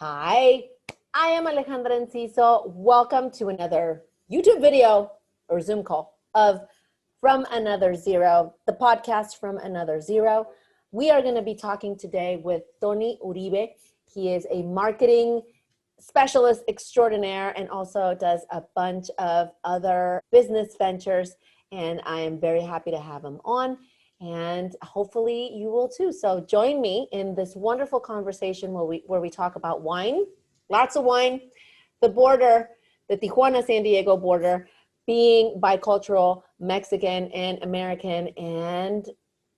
Hi, I am Alejandra Enciso. Welcome to another YouTube video or Zoom call of From Another Zero, the podcast From Another Zero. We are going to be talking today with Tony Uribe. He is a marketing specialist extraordinaire and also does a bunch of other business ventures. And I am very happy to have him on. And hopefully you will too. So join me in this wonderful conversation where we talk about wine, lots of wine, the border, the Tijuana-San Diego border, being bicultural, Mexican and American, and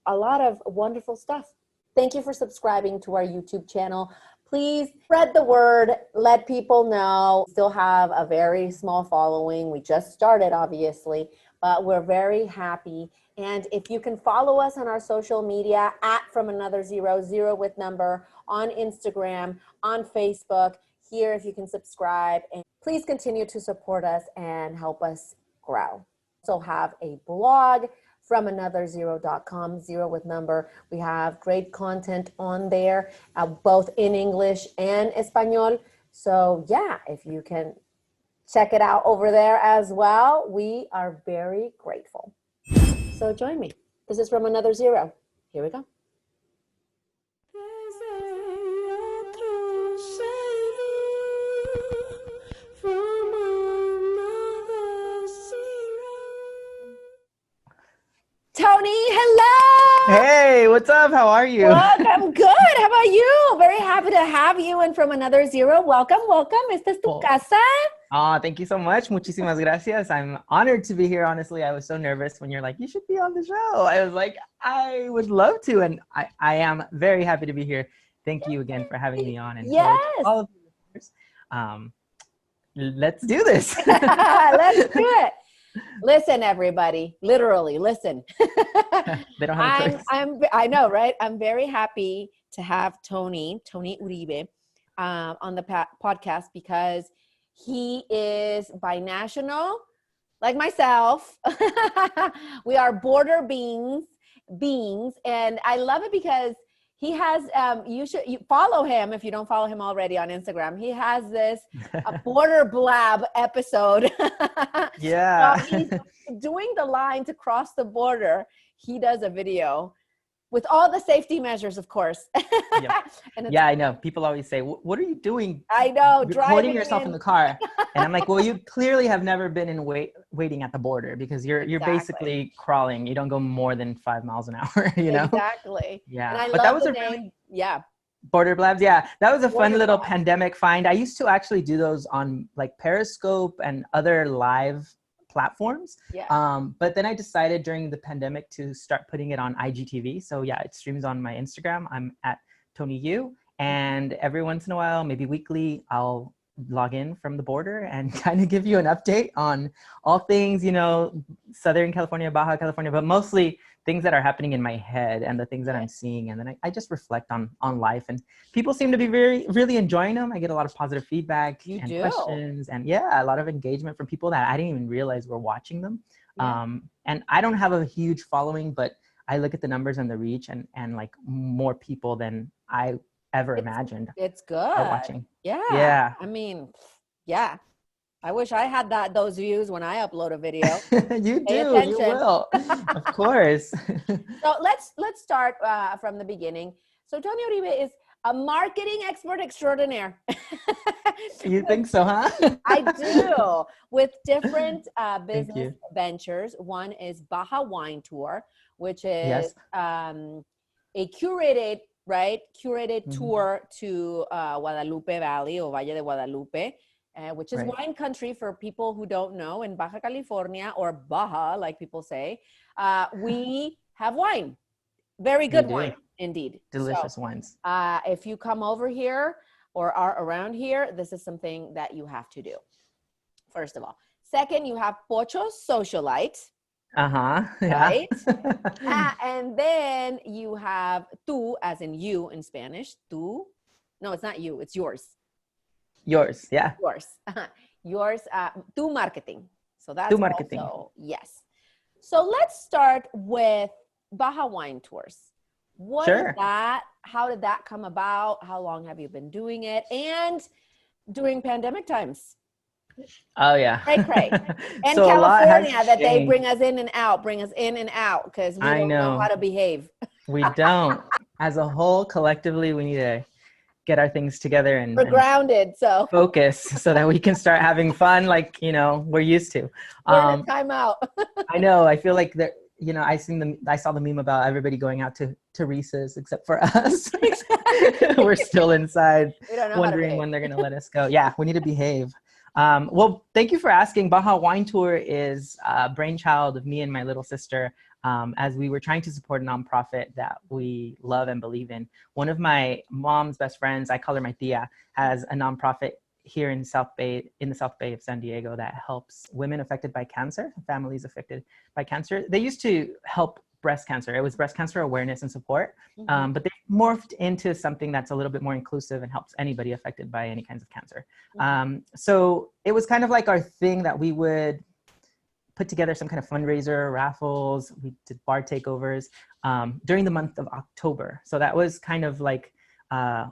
a lot of wonderful stuff. Thank you for subscribing to our YouTube channel. Please spread the word, let people know. We still have a very small following. We just started, obviously, but we're very happy. And if you can follow us on our social media at From Another Zero, zero with number, on Instagram, on Facebook, here if you can subscribe. And please continue to support us and help us grow. Also have a blog, FromAnotherZero.com, zero with number. We have great content on there, both in English and Espanol. So yeah, if you can check it out over there as well, we are very grateful. So join me. This is From Another Zero. Here we go. Tony, hello. Hey, what's up? How are you? I'm good. How about you? Very happy to have you and From Another Zero. Welcome. Esta es tu casa. Thank you so much. Muchísimas gracias. I'm honored to be here. Honestly, I was so nervous when you're like, you should be on the show. I was like, I would love to. And I am very happy to be here. Thank you again for having me on. And yes. All of you listeners, let's do this. Let's do it. Listen, everybody, literally listen. They don't have a choice. I know, right? I'm very happy to have Tony Uribe on the podcast because he is binational, like myself. We are border beings, and I love it because he has, you follow him if you don't follow him already on Instagram. He has this border blab episode. Yeah. So he's doing the line to cross the border. He does a video with all the safety measures, of course. Yep. Yeah, I know. People always say, what are you doing? I know. Recording yourself in the car. And I'm like, well, you clearly have never been in waiting at the border because you're basically crawling. You don't go more than 5 miles an hour, you know? Exactly. Yeah. And I but love that was the a name. really Yeah. Border Blabs. Yeah. That was a fun Border little Blabs. Pandemic find. I used to actually do those on like Periscope and other live platforms. Yeah. But then I decided during the pandemic to start putting it on IGTV. So yeah, it streams on my Instagram. I'm at Tony U. And every once in a while, maybe weekly, I'll log in from the border and kind of give you an update on all things, you know, Southern California, Baja California, but mostly things that are happening in my head and the things that I'm seeing. And then I just reflect on life, and people seem to be really enjoying them. I get a lot of positive feedback questions, and yeah, a lot of engagement from people that I didn't even realize were watching them. Yeah. And I don't have a huge following, but I look at the numbers and the reach and like more people than I ever imagined. It's good. Are watching. Yeah. I mean, yeah. I wish I had those views when I upload a video. You do. You will. Of course. So let's start from the beginning. So Tony Uribe is a marketing expert extraordinaire. You think so, huh? I do. With different business ventures. One is Baja Wine Tour, which is a curated tour to Guadalupe Valley or Valle de Guadalupe, which is wine country for people who don't know. In Baja California, or Baja, like people say, we have wine. Very good wine, indeed. Delicious wines. If you come over here or are around here, this is something that you have to do, first of all. Second, you have Pocho's Socialite. Yeah. Right? And then you have tú, as in you in Spanish. Tú. No, it's not you. It's yours. Yours, yeah. Yours, tú marketing. So that's tú marketing. Also, yes. So let's start with Baja Wine Tours. What is Sure. that? How did that come about? How long have you been doing it? And during pandemic times, Oh yeah. cray. And So a lot has California, that they bring changed. us in and out, bring us in and out because we I don't know how know. to behave. We don't. As a whole, collectively, we need to get our things together We're and grounded, so focus so that we can start having fun like, we're used to. learn a timeout. I know. I feel like there, I saw the meme about everybody going out to Reese's except for us. We're still inside We don't know how to wondering behave. when they're going to let us go. Yeah, we need to behave. Well, thank you for asking. Baja Wine Tour is a brainchild of me and my little sister, as we were trying to support a nonprofit that we love and believe in. One of my mom's best friends, I call her my tia, has a nonprofit here in the South Bay of San Diego that helps women affected by cancer, families affected by cancer. They used to help breast cancer. It was breast cancer awareness and support, but they morphed into something that's a little bit more inclusive and helps anybody affected by any kinds of cancer. So it was kind of like our thing that we would put together some kind of fundraiser, raffles. We did bar takeovers during the month of October. So that was kind of like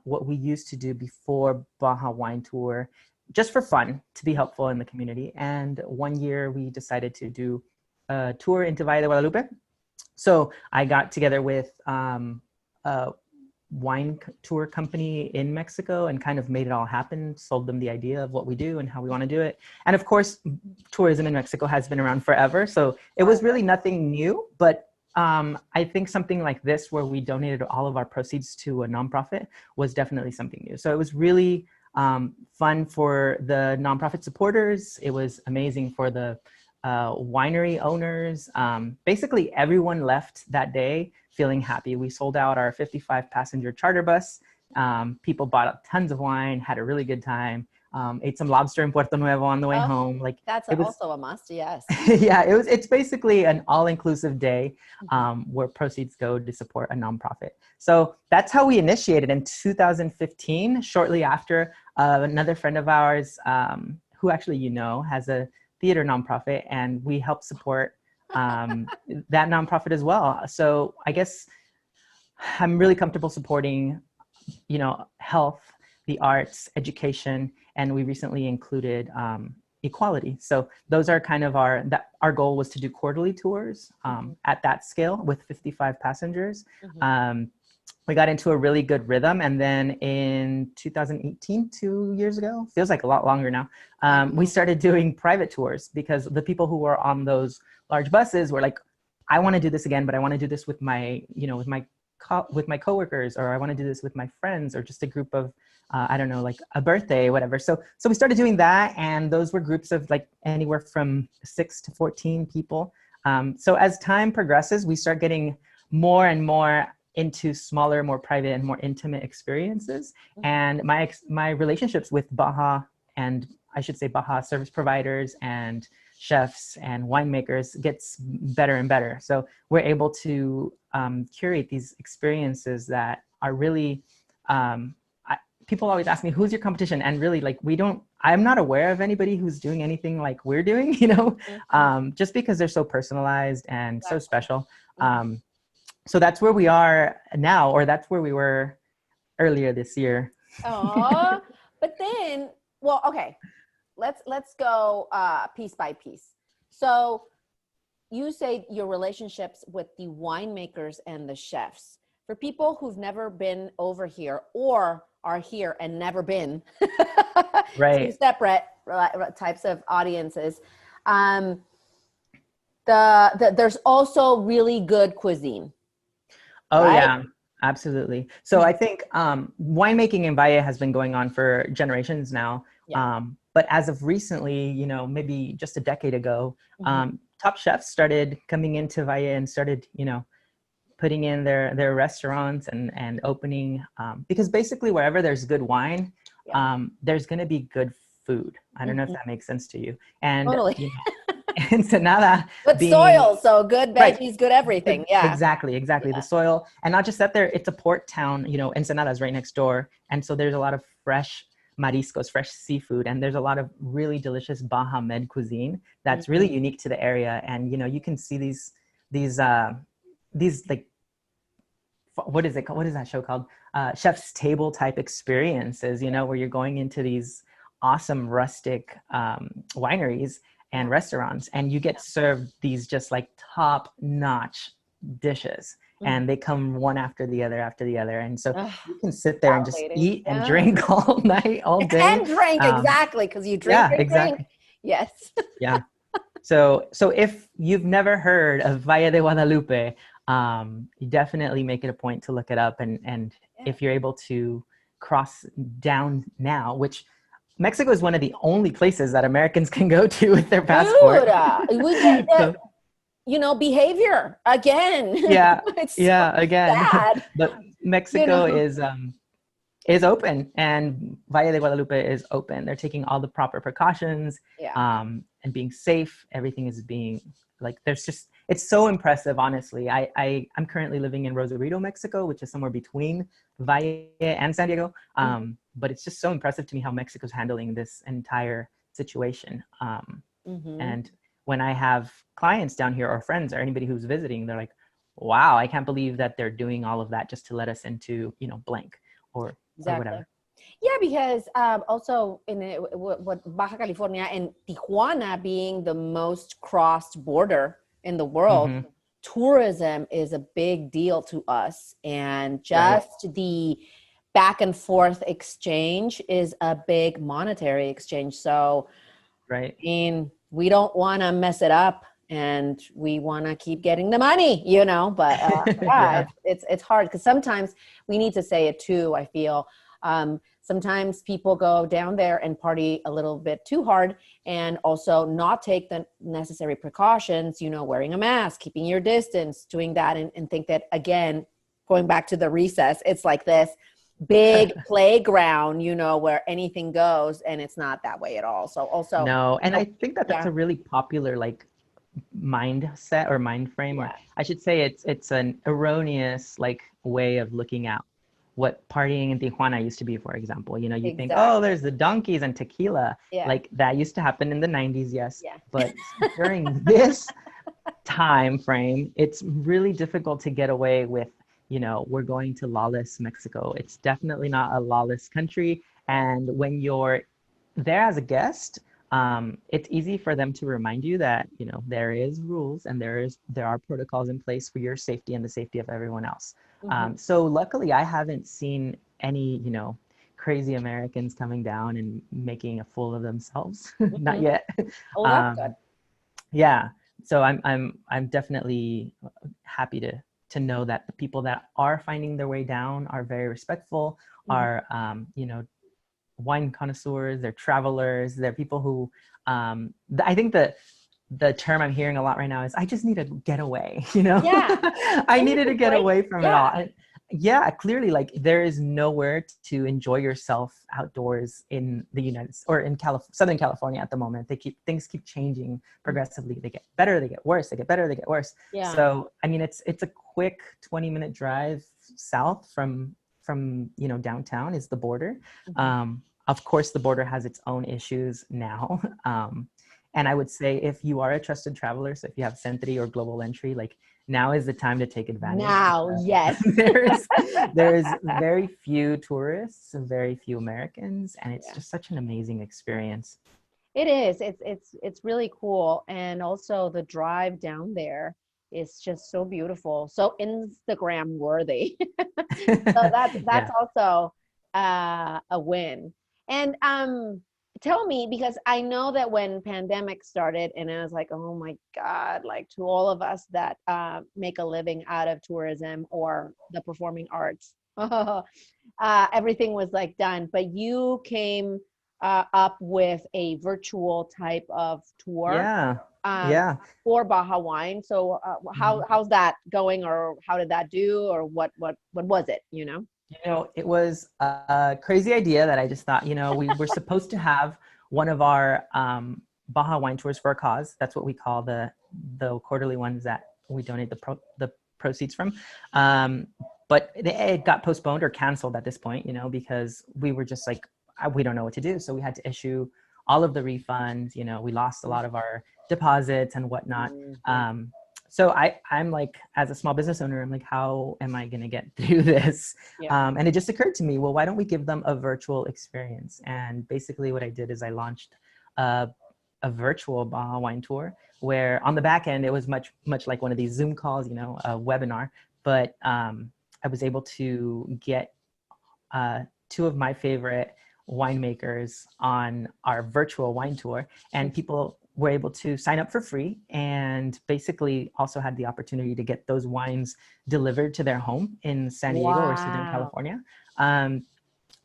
what we used to do before Baja Wine Tour, just for fun, to be helpful in the community. And one year we decided to do a tour into Valle de Guadalupe. So I got together with a wine tour company in Mexico and kind of made it all happen, sold them the idea of what we do and how we want to do it. And of course, tourism in Mexico has been around forever. So it was really nothing new, but I think something like this, where we donated all of our proceeds to a nonprofit, was definitely something new. So it was really fun for the nonprofit supporters. It was amazing for the winery owners. Basically, everyone left that day feeling happy. We sold out our 55 passenger charter bus. People bought up tons of wine, had a really good time. Ate some lobster in Puerto Nuevo on the way home. Like, That's it was, also a must, yes. yeah, it's basically an all-inclusive day where proceeds go to support a nonprofit. So that's how we initiated in 2015, shortly after another friend of ours, who actually, has a theater nonprofit, and we help support that nonprofit as well. So I guess I'm really comfortable supporting, health, the arts, education, and we recently included equality. So those are kind of our goal was to do quarterly tours at that scale with 55 passengers. We got into a really good rhythm, and then in 2018, 2 years ago, feels like a lot longer now, we started doing private tours, because the people who were on those large buses were like, I want to do this again, but I want to do this with my, with my coworkers, or I want to do this with my friends, or just a group of, I don't know, like a birthday, whatever. So we started doing that, and those were groups of like anywhere from 6 to 14 people. So as time progresses, we start getting more and more into smaller, more private, and more intimate experiences. And my relationships with Baja, and I should say Baja service providers and chefs and winemakers, gets better and better. So we're able to curate these experiences that are really, people always ask me, who's your competition? And really, like, I'm not aware of anybody who's doing anything like we're doing, just because they're so personalized and so special. So that's where we are now, or that's where we were earlier this year. Oh, but then, well, okay, let's go piece by piece. So you say your relationships with the winemakers and the chefs. For people who've never been over here or are here and never been, Right. two separate types of audiences. There's also really good cuisine. Oh, right? yeah, absolutely. So I think winemaking in Valle has been going on for generations now. Yeah. But as of recently, maybe just a decade ago, top chefs started coming into Valle and started, putting in their restaurants and opening, because basically wherever there's good wine, there's going to be good food. I don't know if that makes sense to you. And totally. Ensenada, Good soil, so good veggies, good everything. Yeah. Exactly. Yeah. The soil, and not just that, it's a port town, Ensenada is right next door. And so there's a lot of fresh mariscos, fresh seafood, and there's a lot of really delicious Baja Med cuisine that's really unique to the area. And, you can see these like what is it called? What is that show called? Chef's Table type experiences, you know, where you're going into these awesome rustic wineries and restaurants, and you get served these just like top notch dishes, and they come one after the other, and so Ugh, you can sit there and just salivating. eat and Yeah. drink all night, all day. And drink, exactly, because you drink, Yeah, drink, exactly. drink. Yes. Yeah. So if you've never heard of Valle de Guadalupe, you definitely make it a point to look it up. And if you're able to cross down now, which Mexico is one of the only places that Americans can go to with their passport. Dude, we get So, you know, behavior again. yeah, It's yeah, again. sad. But Mexico is open, and Valle de Guadalupe is open. They're taking all the proper precautions, and being safe. Everything is being like, there's just, it's so impressive, honestly. I'm currently living in Rosarito, Mexico, which is somewhere between Valle and San Diego. But it's just so impressive to me how Mexico's handling this entire situation. And when I have clients down here or friends or anybody who's visiting, they're like, wow, I can't believe that they're doing all of that just to let us into, you know, blank or whatever. Yeah, because also in what Baja California and Tijuana being the most crossed border in the world, tourism is a big deal to us, and just the back and forth exchange is a big monetary exchange. So, I mean, we don't want to mess it up, and we want to keep getting the money, you know. But it's hard because sometimes we need to say it too. I feel. Sometimes people go down there and party a little bit too hard, and also not take the necessary precautions, you know, wearing a mask, keeping your distance, doing that, and think that, again, going back to the recess, it's like this big playground, you know, where anything goes, and it's not that way at all. So also, no, and I think that that's a really popular like mindset or mind frame, or I should say it's an erroneous like way of looking at what partying in Tijuana used to be, for example. You know, you think, oh, there's the donkeys and tequila. Like that used to happen in the 90s, yes. But during this time frame, it's really difficult to get away with, you know, we're going to lawless Mexico. It's definitely not a lawless country. And when you're there as a guest, it's easy for them to remind you that, you know, there is rules and there are protocols in place for your safety and the safety of everyone else. So luckily I haven't seen any, you know, crazy Americans coming down and making a fool of themselves. Not yet. Oh, that's good. Yeah. So I'm definitely happy to know that the people that are finding their way down are very respectful, are, you know, wine connoisseurs, they're travelers, they're people who, I think that the term I'm hearing a lot right now is, I just need to get away, you know? I needed to get away from it all. And clearly, like there is nowhere to enjoy yourself outdoors in the United States or in Southern California at the moment. Things keep changing progressively. They get better, they get worse, they get better, they get worse. So, I mean, it's a quick 20-minute drive south from, you know, downtown is the border. Of course, the border has its own issues now. And I would say if you are a trusted traveler, so if you have Sentry or Global Entry, like now is the time to take advantage. Yes. There's very few tourists and very few Americans, and it's just such an amazing experience. It is. It's really cool. And also the drive down there is just so beautiful, so Instagram worthy. So that's also a win. And tell me, because I know that when pandemic started and I was like, oh my God, like to all of us that make a living out of tourism or the performing arts, everything was like done. But you came up with a virtual type of tour for Baja Wine. So how's that going, or how did that do, or what was it, you know? You know, it was a crazy idea that I just thought, you know, we were supposed to have one of our Baja Wine Tours for a Cause. That's what we call the quarterly ones that we donate the proceeds from. But it got postponed or canceled at this point, you know, because we were just like, we don't know what to do. So we had to issue all of the refunds. You know, we lost a lot of our deposits and whatnot. So I'm like, as a small business owner, I'm like, how am I going to get through this? Yeah. And it just occurred to me, well, why don't we give them a virtual experience? And basically what I did is I launched a virtual Baja Wine Tour, where on the back end, it was much like one of these Zoom calls, you know, a webinar, but I was able to get two of my favorite winemakers on our virtual wine tour, and people were able to sign up for free and basically also had the opportunity to get those wines delivered to their home in San Diego or Southern Wow. California.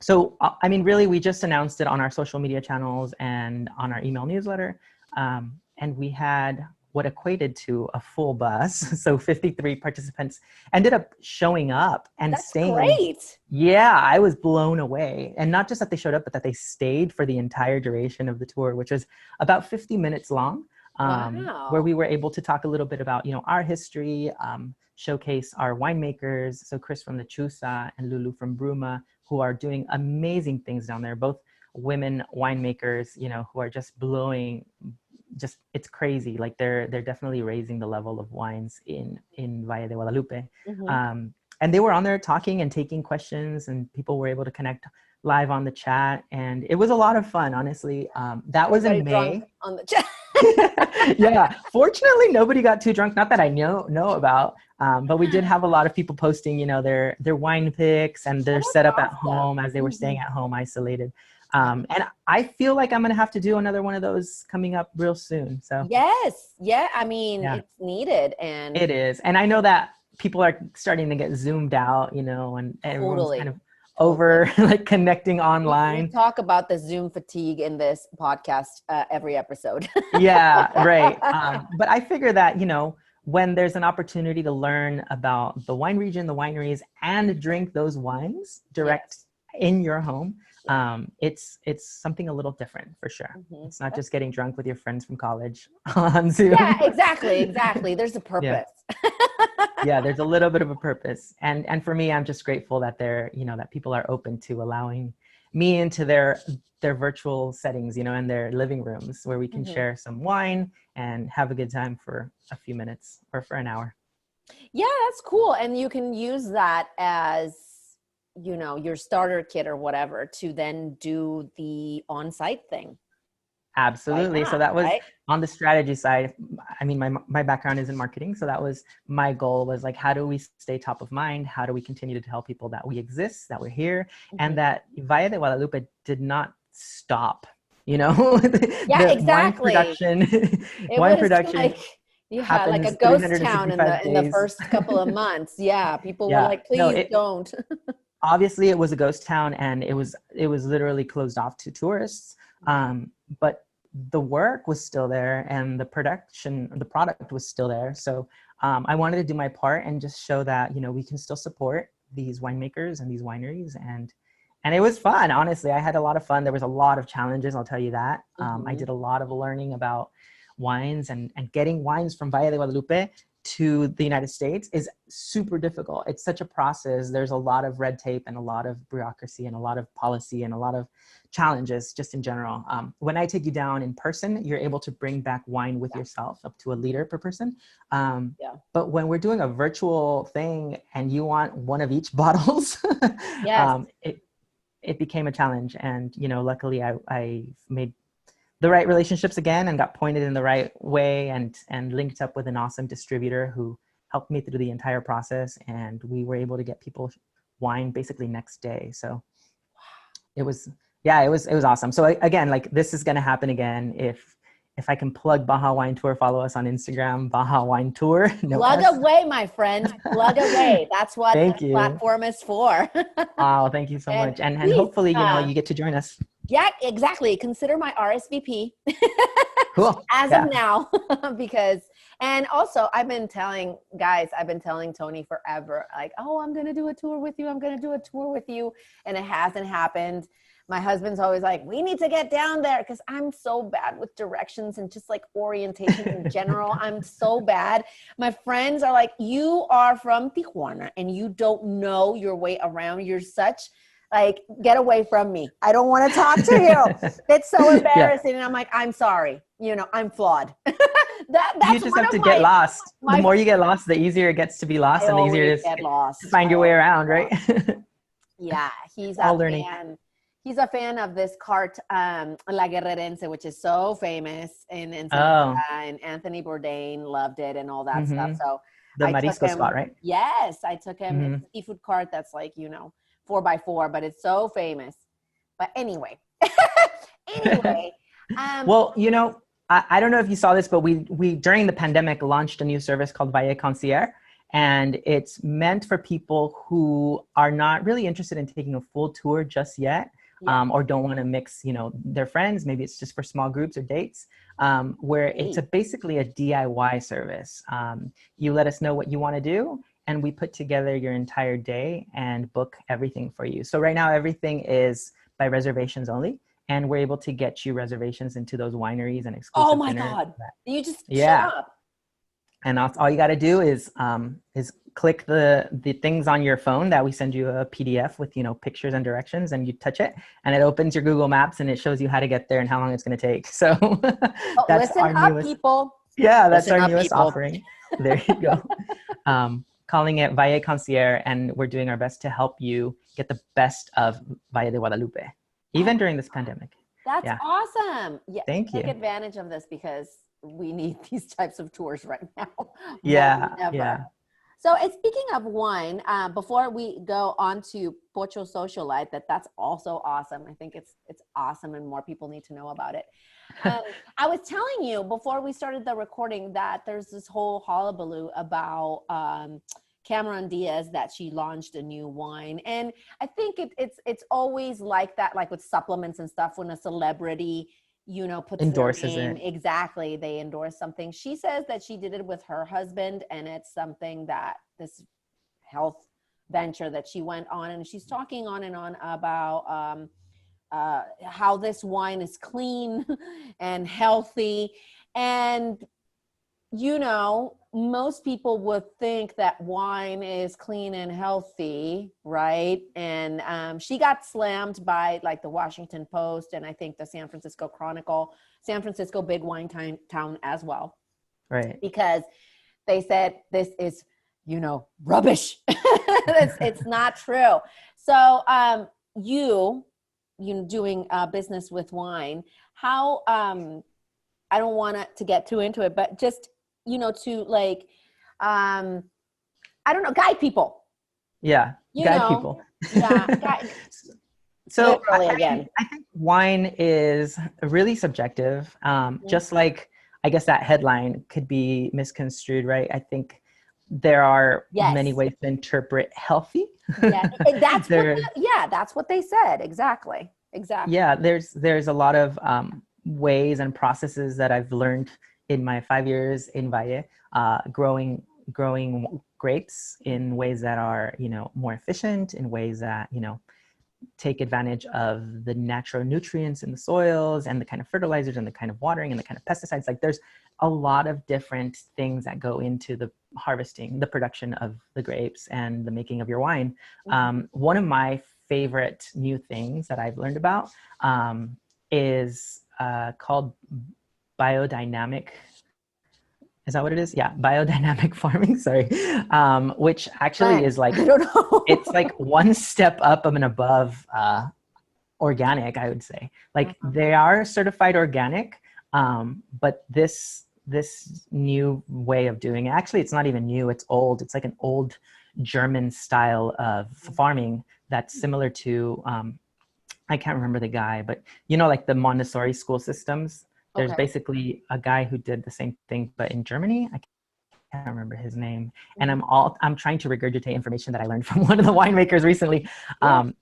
So, I mean, really, we just announced it on our social media channels and on our email newsletter. And we had what equated to a full bus. So 53 participants ended up showing up and That's staying. great. Yeah, I was blown away. And not just that they showed up, but that they stayed for the entire duration of the tour, which was about 50 minutes long. Wow. Where we were able to talk a little bit about, you know, our history, showcase our winemakers. So Chris from the Chusa and Lulu from Bruma, who are doing amazing things down there, both women winemakers, you know, who are just blowing, just, it's crazy. Like they're definitely raising the level of wines in Valle de Guadalupe. And they were on there talking and taking questions, and people were able to connect live on the chat. And it was a lot of fun, honestly. That was in May. On the chat. Yeah, fortunately nobody got too drunk, not that I know about, but we did have a lot of people posting, you know, their wine picks and their setup at home as they were staying at home isolated. And I feel like I'm gonna have to do another one of those coming up real soon. So yes, yeah, I mean, it's needed. And it is. And I know that people are starting to get zoomed out, you know, and everyone's kind of over like connecting online. We talk about the Zoom fatigue in this podcast every episode. Yeah, right. But I figure that, you know, when there's an opportunity to learn about the wine region, the wineries, and drink those wines direct in your home, it's something a little different for sure. It's not just getting drunk with your friends from college on Zoom. Yeah, exactly. There's a purpose. Yeah, there's a little bit of a purpose. And for me, I'm just grateful that you know, that people are open to allowing me into their virtual settings, you know, in their living rooms where we can share some wine and have a good time for a few minutes or for an hour. Yeah, that's cool. And you can use that as, you know, your starter kit or whatever to then do the on-site thing. Absolutely. So that was on the strategy side. I mean, my background is in marketing. So that was my goal, was like, how do we stay top of mind? How do we continue to tell people that we exist, that we're here, and that Valle de Guadalupe did not stop, you know? Yeah, exactly. Wine production. Like, yeah, like a ghost town in the first couple of months. Yeah. People were like, please don't. Obviously it was a ghost town, and it was literally closed off to tourists. But the work was still there, and the product was still there. So I wanted to do my part and just show that, you know, we can still support these winemakers and these wineries. And it was fun. Honestly, I had a lot of fun. There was a lot of challenges, I'll tell you that. I did a lot of learning about wines, and getting wines from Valle de Guadalupe to the United States is super difficult. It's such a process. There's a lot of red tape and a lot of bureaucracy and a lot of policy and a lot of challenges just in general. When I take you down in person, you're able to bring back wine with yourself, up to a liter per person. But when we're doing a virtual thing and you want one of each bottles, it became a challenge. And, you know, luckily I made the right relationships again and got pointed in the right way, and linked up with an awesome distributor who helped me through the entire process. And we were able to get people wine basically next day. So it was awesome. So again, like, this is going to happen again. If I can plug Baja Wine Tour, follow us on Instagram, Baja Wine Tour. Plug away, my friend. Plug away. That's what the platform is for. Oh, thank you so much. And hopefully, you know, you get to join us. Yeah, exactly. Consider my RSVP. Cool. As of now, because, and also I've been telling Tony forever, like, oh, I'm going to do a tour with you. And it hasn't happened. My husband's always like, we need to get down there, because I'm so bad with directions and just like orientation in general. I'm so bad. My friends are like, you are from Tijuana and you don't know your way around. You're such, like, get away from me. I don't want to talk to you. It's so embarrassing. And I'm like, I'm sorry. I'm flawed. That's You just one have of to get lost. The my more you get lost, the easier it gets to be lost I and the easier it always is get lost. to find your way around, right? Yeah, he's All a learning. fan. He's a fan of this cart, La Guerrerense, which is so famous in Ensenada, Oh, and Anthony Bourdain loved it and all that stuff. mm-hmm. So The I took Marisco spot, him. right? Yes, I took him. Mm-hmm. It's a seafood cart that's like 4x4, but it's so famous. But anyway, anyway, um, Well, I don't know if you saw this, but we during the pandemic launched a new service called Valle Concierge, and it's meant for people who are not really interested in taking a full tour just yet, yeah, or don't want to mix, their friends. Maybe it's just for small groups or dates, where it's basically a DIY service. You let us know what you want to do, and we put together your entire day and book everything for you. So right now, everything is by reservations only. And we're able to get you reservations into those wineries and exclusive oh my dinners. God, you just Yeah. shut up. And all you got to do is click the things on your phone that we send you a PDF with, pictures and directions, and you touch it and it opens your Google Maps and it shows you how to get there and how long it's going to take. So that's Listen our up, newest. people. Yeah, that's Listen our up, newest people. offering. There you go. Calling it Valle Concierge, and we're doing our best to help you get the best of Valle de Guadalupe, even during this pandemic. That's awesome. Yeah, Thank you. take advantage of this because we need these types of tours right now. Yeah, yeah. So, speaking of wine, before we go on to Pocho Socialite, that's also awesome. I think it's awesome, and more people need to know about it. I was telling you before we started the recording that there's this whole hullabaloo about Cameron Diaz, that she launched a new wine, and I think it's always like that, like with supplements and stuff. When a celebrity puts endorses their name, it. exactly, they endorse something. She says that she did it with her husband, and it's something that this health venture that she went on, and she's talking on and on about how this wine is clean and healthy. And most people would think that wine is clean and healthy, right? And she got slammed by like the Washington Post and I think the San Francisco Chronicle, San Francisco, big wine town as well. Right. Because they said this is, rubbish. it's not true. So you doing business with wine, how, I don't want to get too into it, but just, to like, I don't know, guide people. Yeah, guide people. Yeah. Guide. So I think wine is really subjective. Just like, I guess that headline could be misconstrued, right? I think there are many ways to interpret healthy. Yeah, that's what they said. Exactly. Yeah, there's a lot of ways and processes that I've learned in my 5 years in Valle, growing grapes in ways that are, more efficient, in ways that, take advantage of the natural nutrients in the soils and the kind of fertilizers and the kind of watering and the kind of pesticides. Like there's a lot of different things that go into the harvesting, the production of the grapes and the making of your wine. One of my favorite new things that I've learned about is called biodynamic. Is that what it is? Yeah, biodynamic farming. Sorry, which actually is like, I don't know. It's like one step up and above organic, I would say. Like they are certified organic, but this new way of doing it, actually, it's not even new. It's old. It's like an old German style of farming that's similar to. I can't remember the guy, but like the Montessori school systems. There's basically a guy who did the same thing, but in Germany. I can't remember his name. And I'm trying to regurgitate information that I learned from one of the winemakers recently. But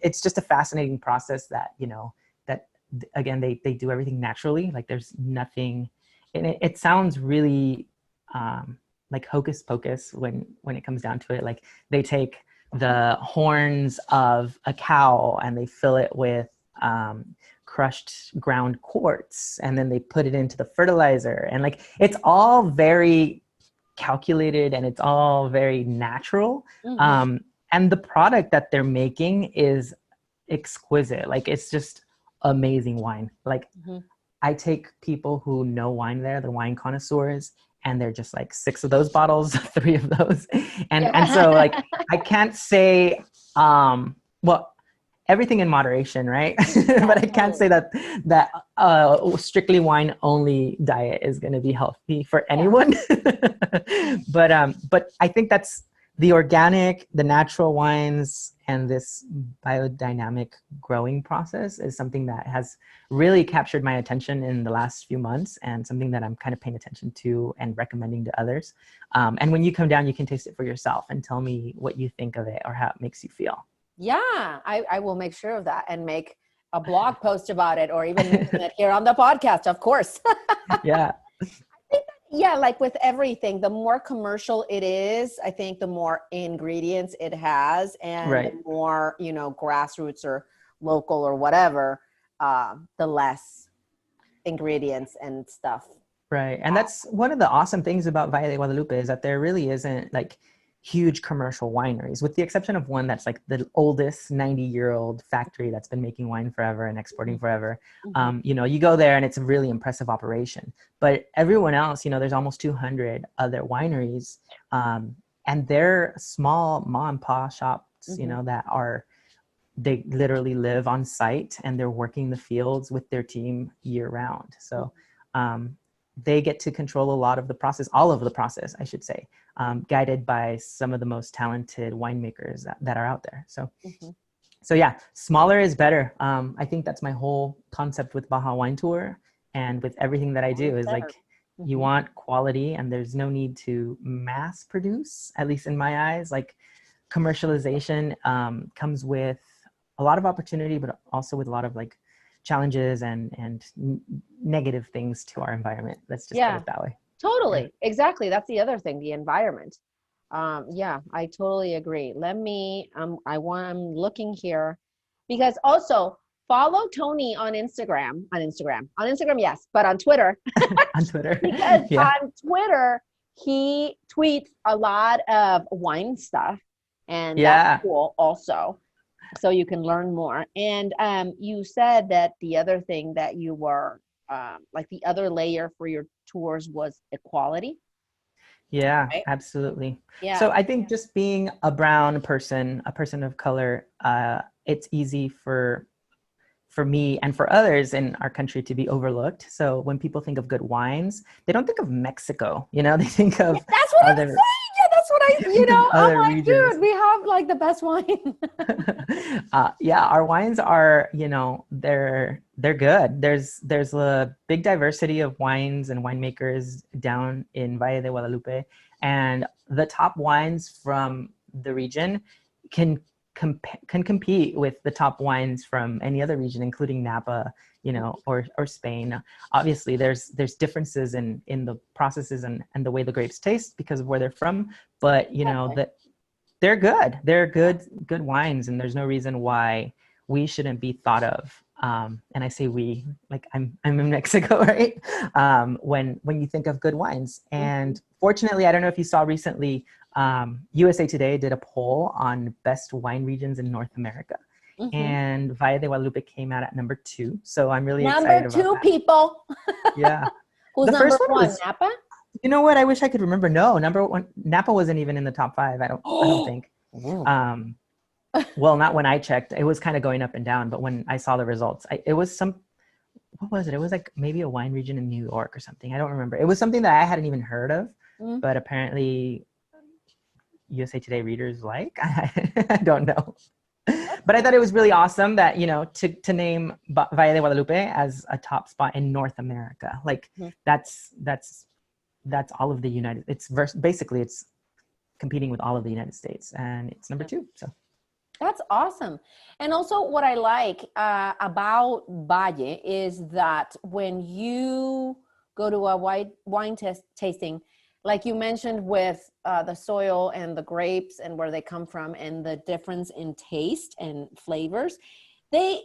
it's just a fascinating process that, that again, they do everything naturally. Like there's nothing, and it sounds really like hocus pocus when it comes down to it. Like they take the horns of a cow and they fill it with crushed ground quartz, and then they put it into the fertilizer, and like it's all very calculated and it's all very natural. And the product that they're making is exquisite. Like it's just amazing wine. Like I take people who know wine there, the wine connoisseurs, and they're just like 6 of those bottles, 3 of those. And so like, I can't say, well, everything in moderation, right? But I can't say that strictly wine only diet is going to be healthy for anyone. But I think that's the organic, the natural wines, and this biodynamic growing process is something that has really captured my attention in the last few months, and something that I'm kind of paying attention to and recommending to others. And when you come down, you can taste it for yourself and tell me what you think of it or how it makes you feel. Yeah, I will make sure of that and make a blog post about it, or even mention it here on the podcast, of course. Yeah. Yeah, like with everything, the more commercial it is, I think the more ingredients it has, and Right. the more, grassroots or local or whatever, the less ingredients and stuff. Right. And that's one of the awesome things about Valle de Guadalupe, is that there really isn't like huge commercial wineries, with the exception of one that's like the oldest 90-year-old factory that's been making wine forever and exporting forever. You go there and it's a really impressive operation. But everyone else, there's almost 200 other wineries, and they're small mom and pop shops, they literally live on site and they're working the fields with their team year round. So they get to control a lot of the process, all of the process, I should say, guided by some of the most talented winemakers that are out there. So yeah, smaller is better. I think that's my whole concept with Baja Wine Tour, and with everything that I do is like, you want quality, and there's no need to mass produce, at least in my eyes. Like, commercialization comes with a lot of opportunity, but also with a lot of like challenges and negative things to our environment. Let's just put it that way. Totally. Yeah. Exactly. That's the other thing, the environment. Yeah, I totally agree. Let me, I'm looking here, because also follow Tony on Instagram, yes, but on Twitter, On Twitter. because Yeah. on Twitter, he tweets a lot of wine stuff, and that's cool also. So you can learn more. And you said that the other thing that you were, like the other layer for your tours was equality. Yeah, Right? absolutely. Yeah. So I think just being a brown person, a person of color, it's easy for me and for others in our country to be overlooked. So when people think of good wines, they don't think of Mexico, they think of That's what other, I'm saying. Yeah, that's what I'm other like, regions. dude, we have like the best wine. Yeah, our wines are, they're good. There's a big diversity of wines and winemakers down in Valle de Guadalupe, and the top wines from the region can compete with the top wines from any other region, including Napa, or Spain. Obviously, there's differences in the processes and the way the grapes taste because of where they're from, but that they're good. They're good wines, and there's no reason why we shouldn't be thought of. And I say we, like I'm in Mexico, right? When you think of good wines, and fortunately, I don't know if you saw recently, USA Today did a poll on best wine regions in North America, and Valle de Guadalupe came out at number 2. So I'm really excited about that. People. Yeah. Who's The number first one one? was, Napa? you know what? I wish I could remember. No, number 1, Napa wasn't even in the top 5. I don't think. Well, not when I checked. It was kind of going up and down, but when I saw the results, it was what was it? It was like maybe a wine region in New York or something. I don't remember. It was something that I hadn't even heard of, but apparently USA Today readers like. I don't know. But I thought it was really awesome that, to name Valle de Guadalupe as a top spot in North America. Like that's all of the basically it's competing with all of the United States, and it's number 2. So that's awesome. And also what I like about Valle is that when you go to a wine tasting, like you mentioned with the soil and the grapes and where they come from and the difference in taste and flavors,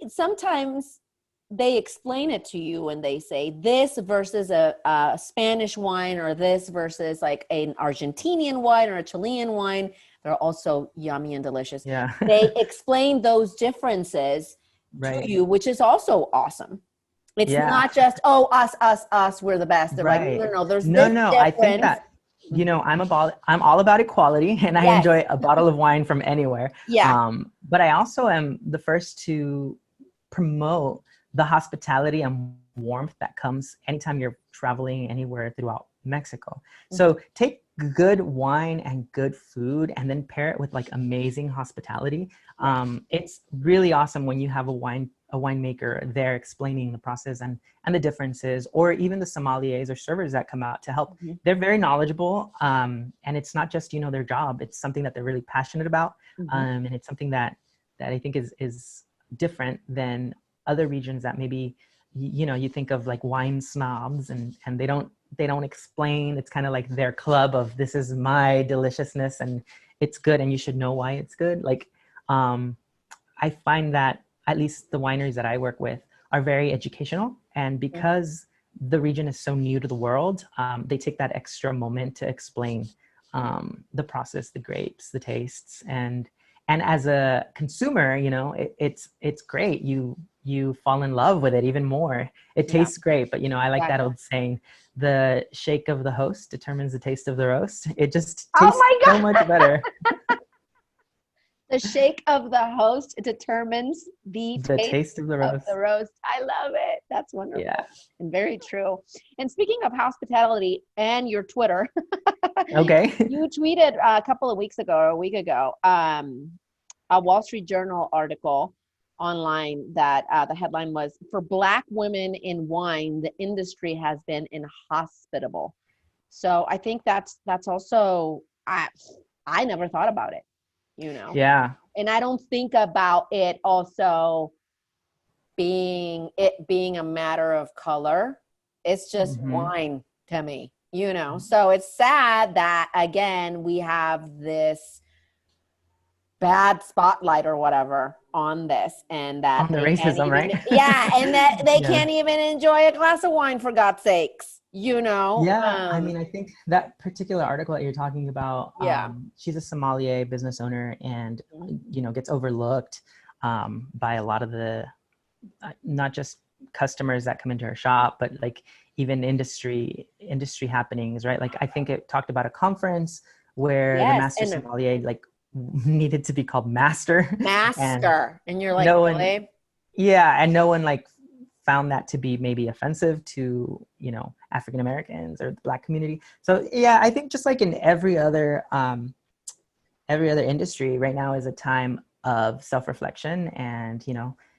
sometimes they explain it to you and they say this versus a Spanish wine, or this versus like an Argentinian wine or a Chilean wine. They're also yummy and delicious. yeah. They explain those differences to you, which is also awesome. It's Yeah. not just, oh, us, we're the best. They're like, Right. no, there's No, this no. I think difference. that, I'm all about equality, and I Yes. enjoy a bottle of wine from anywhere. Yeah. But I also am the first to promote the hospitality and warmth that comes anytime you're traveling anywhere throughout Mexico. So take good wine and good food and then pair it with like amazing hospitality. It's really awesome when you have a winemaker there explaining the process and the differences, or even the sommeliers or servers that come out to help. They're very knowledgeable, and it's not just their job. It's something that they're really passionate about, and it's something that I think is different than other regions that maybe you think of like wine snobs, and they don't explain. It's kind of like their club of, this is my deliciousness and it's good and you should know why it's good. Like I find that at least the wineries that I work with are very educational, and because the region is so new to the world, they take that extra moment to explain the process, the grapes, the tastes, and as a consumer, it's great. You fall in love with it even more. It tastes great, but I like that old saying, the shake of the host determines the taste of the roast. It just tastes so much better. The shake of the host determines the taste of the roast. I love it. That's wonderful. Yeah. And very true. And speaking of hospitality and your Twitter, okay, you tweeted a couple of weeks ago or a week ago, a Wall Street Journal article online that the headline was, "For Black women in wine, the industry has been inhospitable." So I think that's also, I never thought about it. Yeah. And I don't think about it also being a matter of color. It's just wine to me, So it's sad that, again, we have this bad spotlight or whatever on this, and that on the racism, right? And that they can't even enjoy a glass of wine, for God's sakes. Yeah, I mean, I think that particular article that you're talking about, she's a sommelier business owner, and gets overlooked by a lot of the not just customers that come into her shop, but like even industry happenings, right? Like I think it talked about a conference where the master sommelier like needed to be called master, and you're like, no really? one, and no one like found that to be maybe offensive to African Americans or the Black community. So I think just like in every other industry, right now is a time of self-reflection and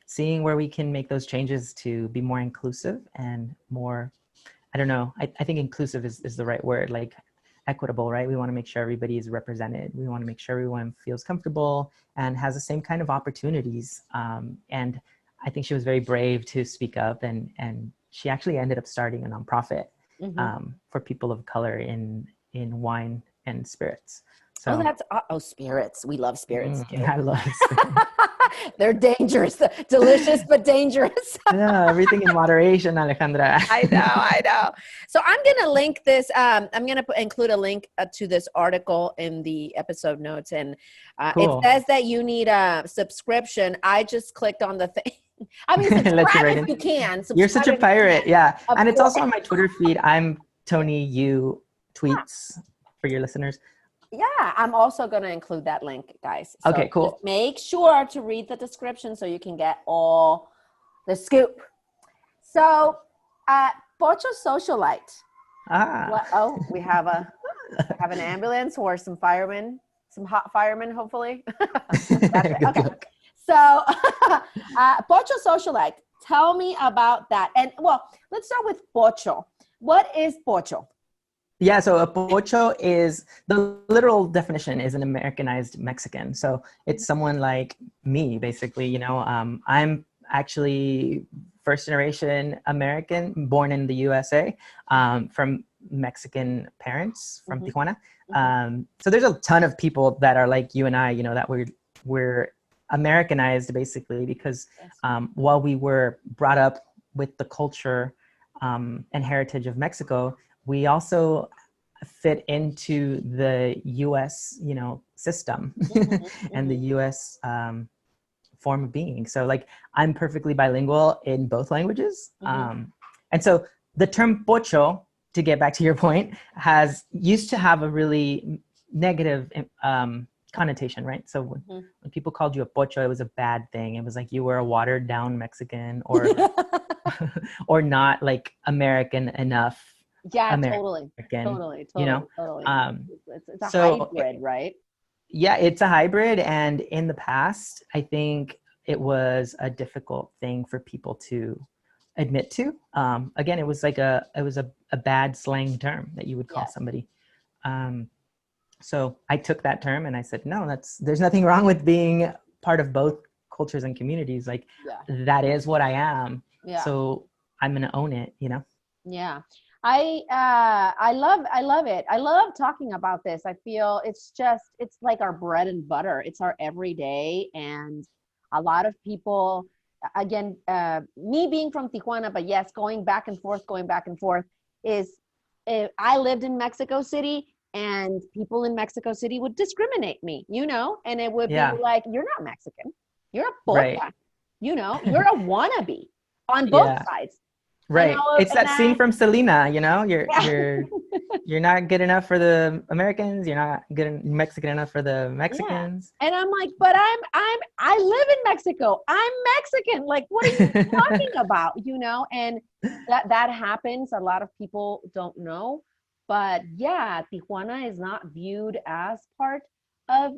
seeing where we can make those changes to be more inclusive and more, I don't know, I think inclusive is the right word, like equitable, right? We want to make sure everybody is represented. We want to make sure everyone feels comfortable and has the same kind of opportunities. And I think she was very brave to speak up, and she actually ended up starting a nonprofit for people of color in wine and spirits. So spirits. We love spirits too. I love spirits. They're dangerous, delicious, but dangerous. Yeah, everything in moderation, Alejandra. I know. So I'm going to link this. I'm going to include a link to this article in the episode notes. And cool. It says that you need a subscription. I just clicked on the thing. I mean, subscribe if you can. You're such a pirate. Yeah. And it's also on my Twitter feed. I'm Tony Yu Tweets for your listeners. Yeah, I'm also going to include that link, guys. So okay, cool. Just make sure to read the description so you can get all the scoop. So, Pocho Socialite. We have an ambulance or some firemen, some hot firemen, hopefully. Okay. So, Pocho Socialite, tell me about that. And let's start with Pocho. What is Pocho? Yeah, so a pocho is, the literal definition is an Americanized Mexican. So it's someone like me, basically. I'm actually first generation American, born in the USA, from Mexican parents from Tijuana. So there's a ton of people that are like you and I, that we're Americanized basically, because while we were brought up with the culture and heritage of Mexico, we also fit into the U.S., system and the U.S. form of being. So like I'm perfectly bilingual in both languages. Mhm. And so the term pocho, to get back to your point, used to have a really negative connotation, right? So when people called you a pocho, it was a bad thing. It was like you were a watered down Mexican, or or not like American enough. Yeah, American, totally. Totally, you know. totally, totally. Um, It's a so hybrid, right? yeah, it's a hybrid, and in the past, I think it was a difficult thing for people to admit to. Again, it was like a bad slang term that you would call Yes. somebody. Um, so I took that term and I said, no, there's nothing wrong with being part of both cultures and communities. Like Yeah. that is what I am. Yeah. So I'm gonna own it, you know? Yeah. I love it. I love talking about this. I feel it's like our bread and butter. It's our everyday, and a lot of people, again, me being from Tijuana, but yes, going back and forth is I lived in Mexico City, and people in Mexico City would discriminate me, and it would be Yeah, like, you're not Mexican, you're a right. pocha, you're a wannabe on both Yeah. sides. Right. It's And that scene I, from Selena, you know, you're yeah. you're you're not good enough for the Americans, you're not Mexican enough for the Yeah. Mexicans. And I'm like, but I live in Mexico. I'm Mexican. Like, what are you talking about? And that happens. A lot of people don't know. But yeah, Tijuana is not viewed as part of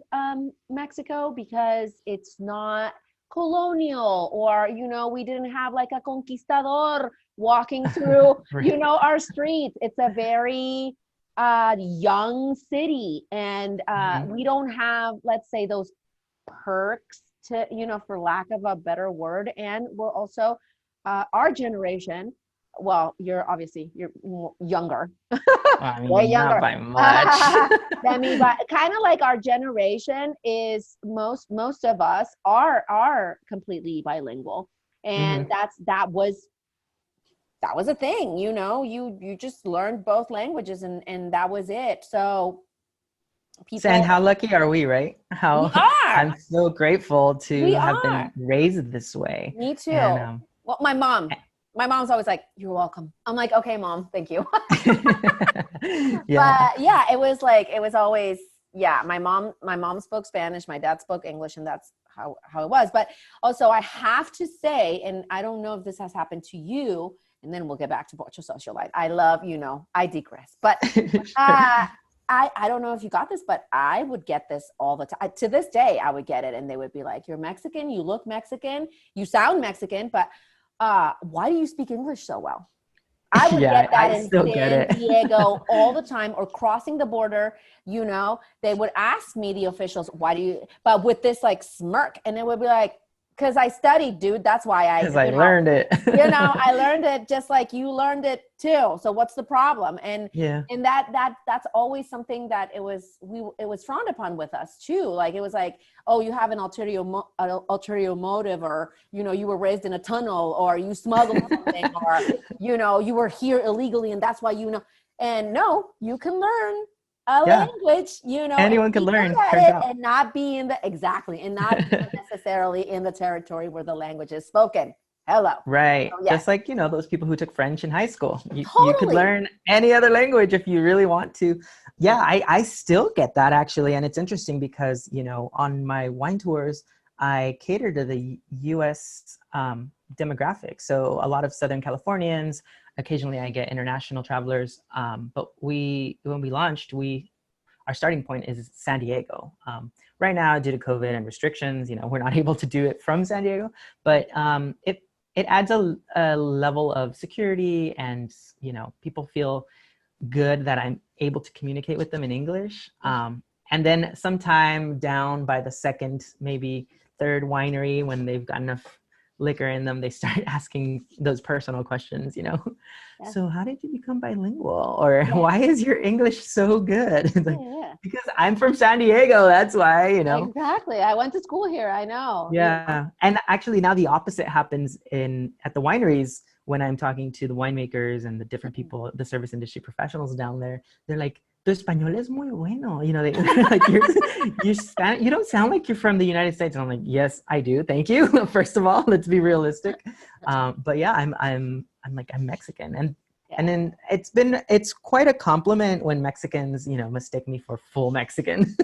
Mexico because it's not colonial, or we didn't have like a conquistador walking through Right. our streets. It's a very young city, and Mhm. we don't have, let's say, those perks, to for lack of a better word. And we're also our generation, well, you're younger, I way mean, not younger by much. than me, but kind of like our generation is, most of us are completely bilingual. And Mhm. that was a thing, you just learned both languages, and that was it. So And people, how lucky are we, right? we How are I'm so grateful to we have been are raised this way. Me too. And Well, my mom's always like, you're welcome. I'm like, okay, mom, thank you. yeah. But yeah, it was always, yeah, my mom spoke Spanish, my dad spoke English, and that's how it was. But also, I have to say, and I don't know if this has happened to you, and then we'll get back to what's your social life. I love, I digress. But Sure. I don't know if you got this, but I would get this all the time. To this day, I would get it, and they would be like, you're Mexican, you look Mexican, you sound Mexican, but why do you speak English so well? I would Yeah, get that I in still get San it. Diego all the time, or crossing the border, they would ask me, the officials, why do you, but with this like smirk, and it would be like, because I studied, dude. That's why Because I learned it. I learned it just like you learned it too. So what's the problem? And Yeah. and that's always something that it was frowned upon with us too. Like, it was like, oh, you have an ulterior motive, or you were raised in a tunnel, or you smuggled something, or you were here illegally, and that's why And no, you can learn a Yeah. language, and Anyone be can learn, good at turns it, out. and not be and not be necessarily in the territory where the language is spoken. Hello. Right. So yes, Just like, those people who took French in high school. You could totally. learn any other language if you really want to. Yeah, I still get that actually. And it's interesting because, on my wine tours, I cater to the US demographic. So a lot of Southern Californians, occasionally I get international travelers. But when we launched, our starting point is San Diego. Right now, due to COVID and restrictions, we're not able to do it from San Diego, but it adds a level of security, and people feel good that I'm able to communicate with them in English. And then sometime down by the second, maybe third winery, when they've got enough liquor in them, they start asking those personal questions, Yeah. So how did you become bilingual? Or Yeah. why is your English so good? It's like, Yeah. because I'm from San Diego, that's why, Exactly. I went to school here. I know. Yeah. And actually now the opposite happens at the wineries when I'm talking to the winemakers and the different people, the service industry professionals down there. They're like, tu español es muy bueno. You know, they, like you're Spanish. You don't sound like you're from the United States. And I'm like, yes, I do. Thank you. First of all, let's be realistic. But yeah, I'm like, I'm Mexican, and then it's quite a compliment when Mexicans, you know, mistake me for full Mexican.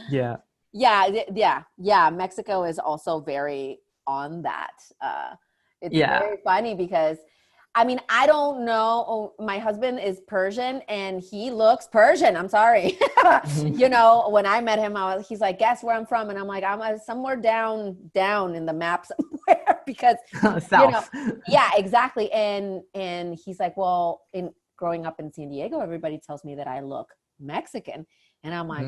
Yeah. Yeah. Mexico is also very on that. It's Yeah. very funny because, I mean, I don't know. Oh, my husband is Persian and he looks Persian. I'm sorry. You know, when I met him, he's like, guess where I'm from? And I'm like, I'm somewhere down in the map somewhere because, South. you know, yeah, exactly. And he's like, well, in growing up in San Diego, everybody tells me that I look Mexican. And I'm like,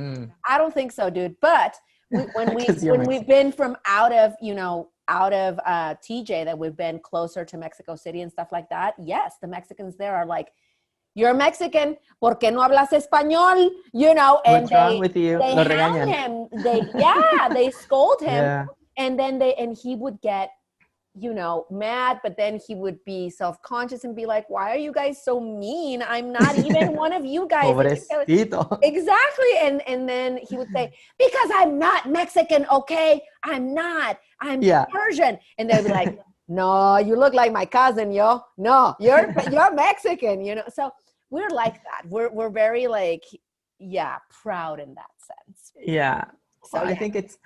I don't think so, dude. But when we've been from out of TJ, that we've been closer to Mexico City and stuff like that. Yes, the Mexicans there are like, you're Mexican, ¿por qué no hablas español? You know, and what's wrong with you? they Lo hound regañan. him. They scold him, Yeah. and then he would get, you know, mad, but then he would be self-conscious and be like, why are you guys so mean? I'm not even one of you guys. Pobrecito. Exactly. And then he would say, because I'm not Mexican, okay? I'm not. I'm Persian. And they'd be like, no, you look like my cousin, yo. No, you're Mexican, you know? So we're like that. We're very like, proud in that sense. Yeah. So I think it's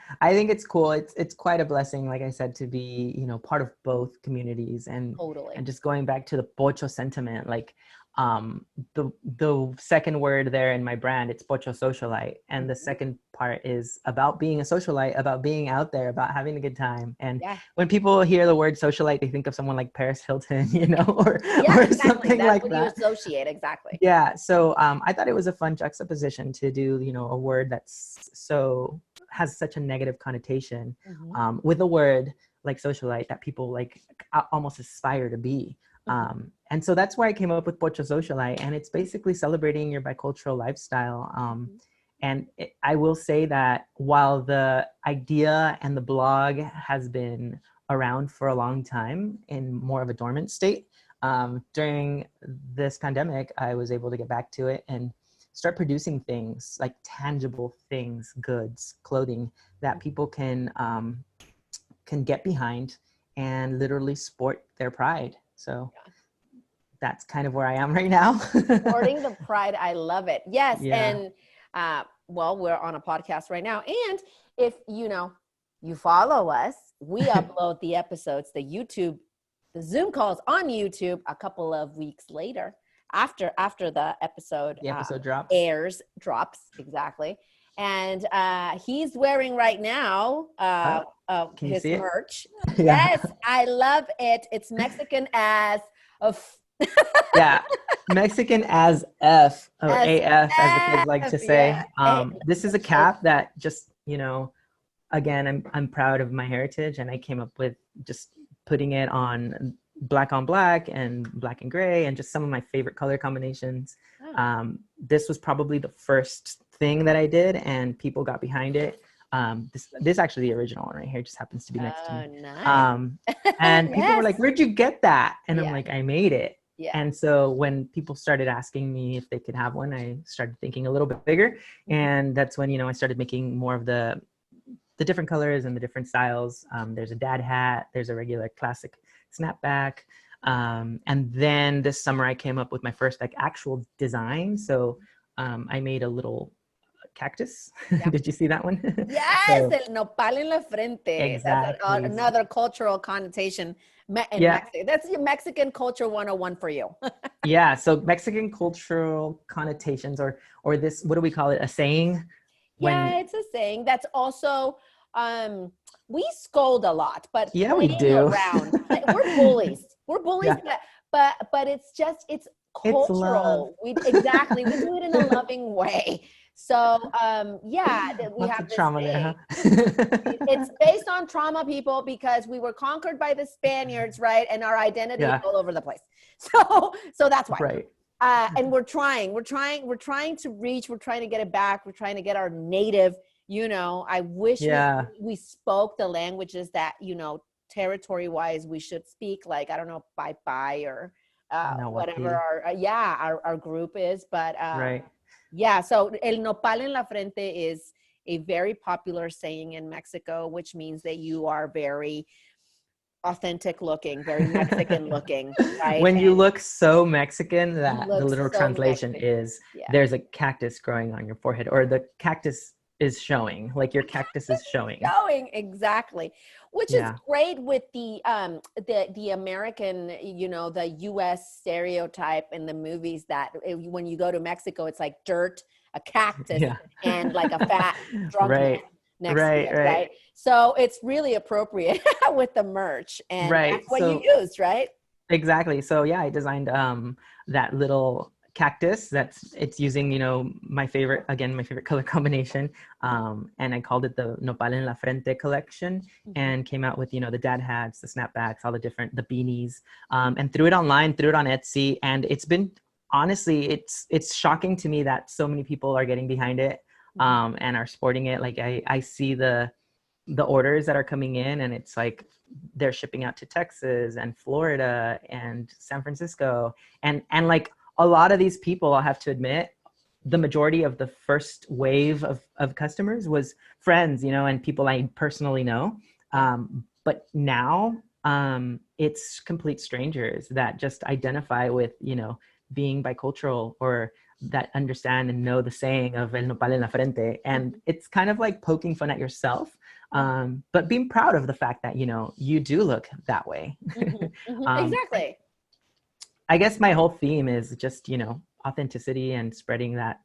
cool. It's quite a blessing, like I said, to be, you know, part of both communities and totally. And just going back to the pocho sentiment, like the second word there in my brand, it's pocho socialite, and the second part is about being a socialite, about being out there, about having a good time. And when people hear the word socialite, they think of someone like Paris Hilton, you know, or exactly. something That's like what that. you associate, exactly. Yeah. So I thought it was a fun juxtaposition to do, you know, a word that's has such a negative connotation with a word like socialite that people like almost aspire to be. And so that's why I came up with Pocho Socialite, and it's basically celebrating your bicultural lifestyle. And I will say that while the idea and the blog has been around for a long time in more of a dormant state, during this pandemic, I was able to get back to it and start producing things like tangible things, goods, clothing that people can get behind and literally sport their pride. So that's kind of where I am right now. Sporting the pride. I love it. Yes. Yeah. And well, we're on a podcast right now. And if you follow us, we upload the episodes, the Zoom calls on YouTube a couple of weeks later after the episode drops exactly. And he's wearing right now his merch. Yes, I love it. It's Mexican as Mexican as F or AF as the kids like to say. This is a cap that just, you know, again, I'm proud of my heritage, and I came up with just putting it on black and black and gray and just some of my favorite color combinations. This was probably the first thing that I did, and people got behind it. This actually the original one right here just happens to be next to me. Nice. And people were like, where'd you get that? And I'm like, I made it. Yeah. And so when people started asking me if they could have one, I started thinking a little bit bigger. And that's when, you know, I started making more of the different colors and the different styles. There's a dad hat, there's a regular classic snapback. And then this summer I came up with my first like actual design. So I made a little cactus. Did you see that one? Yes, el nopal en la frente. Exactly. That's another cultural connotation. That's your Mexican culture 101 for you. Yeah, so Mexican cultural connotations, or this, what do we call it? A saying? It's a saying. That's also, we scold a lot, but we do. Around. We're bullies. We're bullies, but it's cultural. We do it in a loving way. So we have this trauma thing. there, huh? It's based on trauma, people, because we were conquered by the Spaniards, right? And our identity is all over the place. So that's why. Right. And we're trying to reach, we're trying to get it back. We're trying to get our native, you know, I wish we spoke the languages that, you know, territory wise we should speak, like, I don't know, bye or whatever Nahuatl. our group is. But Right. yeah, so el nopal en la frente is a very popular saying in Mexico, which means that you are very authentic looking, very Mexican looking, right? When you And look so Mexican you that the look literal so translation Mexican. is Yeah. there's a cactus growing on your forehead, or the cactus is showing, like your cactus is showing. Showing exactly, which is Yeah. great with the American, the US stereotype in the movies that when you go to Mexico, it's like dirt, a cactus, Yeah. and like a fat drunk man Right. next to Right. it, Right. right? So it's really appropriate with the merch, and Right. that's what you So used, right? exactly. So yeah, I designed that little cactus it's using, my favorite, again, my favorite color combination. And I called it the Nopal en la Frente collection, Mhm. and came out with, the dad hats, the snapbacks, all the beanies, and threw it online, threw it on Etsy. And it's been, honestly, it's shocking to me that so many people are getting behind it, Mhm. and are sporting it. Like I see the orders that are coming in, and it's like they're shipping out to Texas and Florida and San Francisco, and like a lot of these people, I'll have to admit, the majority of the first wave of customers was friends, and people I personally know. Yeah. But now it's complete strangers that just identify with, being bicultural, or that understand and know the saying of el nopal en la frente. And it's kind of like poking fun at yourself, but being proud of the fact that, you do look that way. Mhm. Mhm. um, Exactly. I guess my whole theme is just, authenticity, and spreading that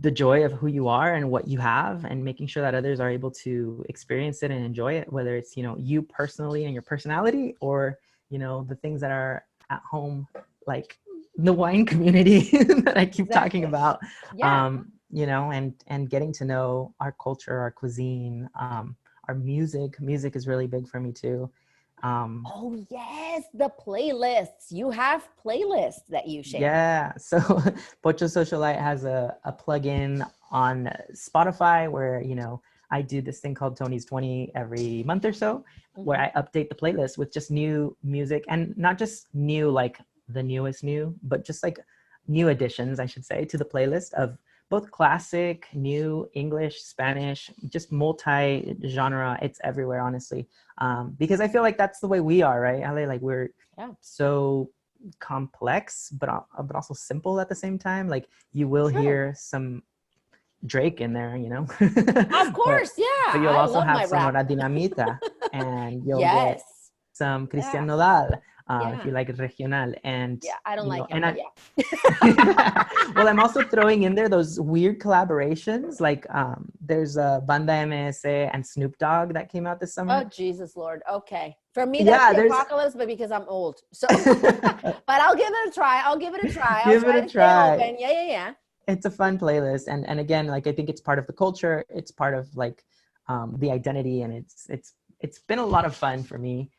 the joy of who you are and what you have, and making sure that others are able to experience it and enjoy it, whether it's, you personally and your personality, or, the things that are at home, like the wine community that I keep talking Exactly. about. Yeah. And getting to know our culture, our cuisine, our music. Music is really big for me too. Oh, yes, the playlists. You have playlists that you share. Yeah. So Pocho Socialite has a plugin on Spotify where, I do this thing called Tony's 20 every month or so, where Mhm. I update the playlist with just new music, and not just new, like the newest new, but just like new additions, I should say, to the playlist of both classic, new, English, Spanish, just multi-genre. It's everywhere, honestly. Because I feel like that's the way we are, right, Ale? Like we're Yeah, so complex, but also simple at the same time. Like you will true. hear some Drake in there, Of but course. Yeah. you'll I also love my have rap. Sonora Dinamita, and you'll get Yes. some Yeah. Christian Nodal, if Yeah. you like regional. And Yeah. I don't like him, and but I yeah. well, I'm also throwing in there those weird collaborations, like there's a Banda MS and Snoop Dogg that came out this Oh, summer. Jesus Lord. Okay. For me, that's Yeah, the there's apocalypse, but because I'm old. So, but I'll give it a try. I'll give it a try. I'll give it try a to stay try. open. Yeah. Yeah. Yeah. It's a fun playlist, and again, like I think it's part of the culture, it's part of like the identity, and it's been a lot of fun for me.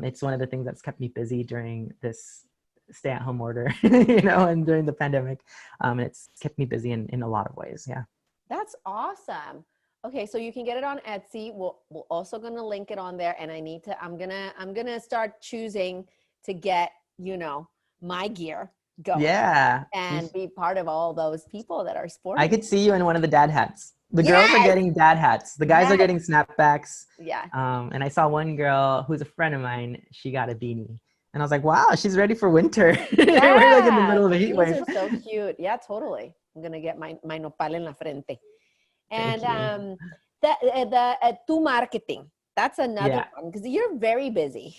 It's one of the things that's kept me busy during this stay-at-home order, and during the pandemic. It's kept me busy in a lot of ways. Yeah. That's awesome. Okay, so you can get it on Etsy. We're also gonna link it on there, and I'm gonna start choosing to get my gear going Yeah. and be part of all those people that are I sporting it. could see you in one of the dad hats. The girls are Yes, getting dad hats, the guys are yes, getting snapbacks. yeah, And I saw one girl who's a friend of mine, she got a beanie. And I was like, wow, she's ready for winter. We're like in the yeah. middle of a heat Beanies wave. are so cute. Yeah, totally. I'm gonna get my nopal en la frente. And Thank you. the tu marketing. That's another Yeah. one because you're very busy.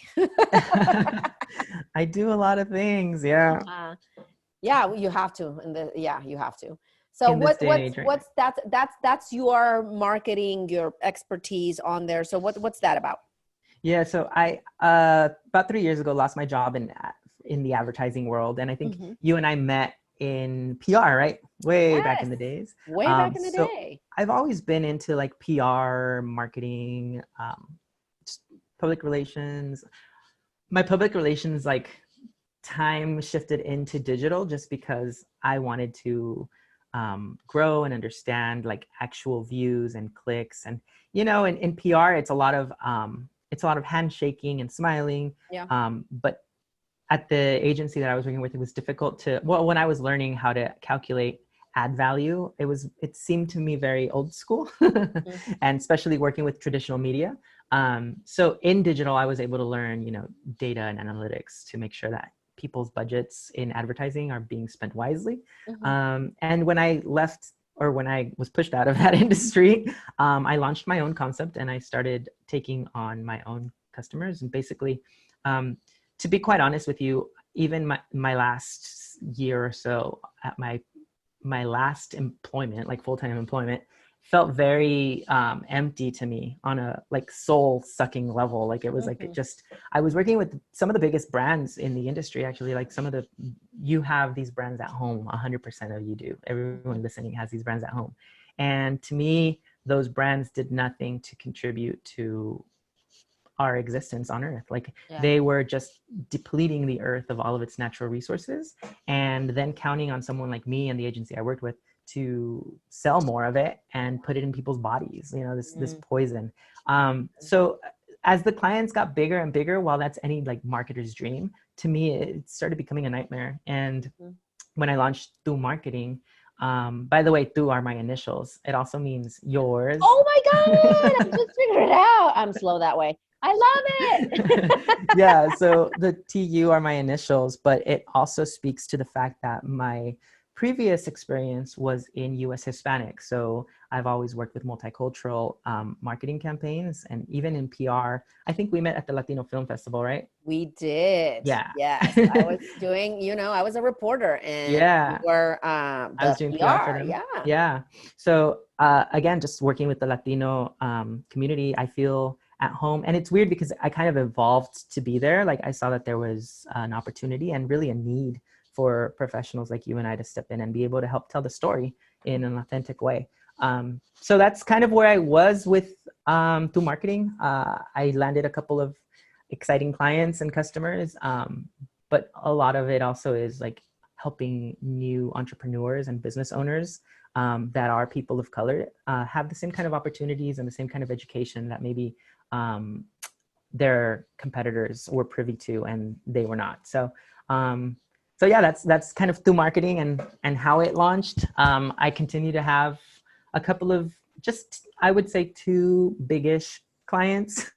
I do a lot of things. Yeah. uh, Yeah, well, you have to. You have to. So In this day and age right now. what's that's your marketing, your expertise on there. So what's that about? Yeah. So I, about 3 years ago, lost my job in the advertising world. And I think Mhm. you and I met in PR, right? Way back Yes, in the days. way back in the So day. I've always been into like PR, marketing, just public relations. My public relations, like, time shifted into digital just because I wanted to grow and understand like actual views and clicks. And in PR, it's a lot of handshaking and smiling. Yeah. But at the agency that I was working with, it was difficult to, well, when I was learning how to calculate ad value, it seemed to me very old school and especially working with traditional media. So in digital, I was able to learn, data and analytics to make sure that people's budgets in advertising are being spent wisely. And when I left, or when I was pushed out of that industry, I launched my own concept and I started taking on my own customers. And basically, to be quite honest with you, even my last year or so at my last employment, like full-time employment, felt very empty to me on a like soul sucking level. Like it was like, I was working with some of the biggest brands in the industry, actually, like you have these brands at home, 100% of you do. Everyone listening has these brands at home. And to me, those brands did nothing to contribute to our existence on earth. Like they were just depleting the earth of all of its natural resources, and then counting on someone like me and the agency I worked with to sell more of it and put it in people's bodies, this poison. So as the clients got bigger and bigger, while that's any like marketer's dream, to me, it started becoming a nightmare. And when I launched Through Marketing, by the way, Through are my initials. It also means yours. Oh my God, I just figured it out. I'm slow that way. I love it. Yeah, so the TU are my initials, but it also speaks to the fact that my previous experience was in US Hispanic. So I've always worked with multicultural marketing campaigns, and even in PR. I think we met at the Latino Film Festival, right? We did. Yeah. Yes. I was doing, I was a reporter, and you were I was doing PR for them. Yeah. So again, just working with the Latino community, I feel at home. And it's weird because I kind of evolved to be there. Like I saw that there was an opportunity and really a need for professionals like you and I to step in and be able to help tell the story in an authentic way. So that's kind of where I was with Through Marketing. I landed a couple of exciting clients and customers, but a lot of it also is like helping new entrepreneurs and business owners that are people of color have the same kind of opportunities and the same kind of education that maybe their competitors were privy to and they were not. So yeah, that's kind of Through Marketing and how it launched. I continue to have a couple of I would say 2 biggish clients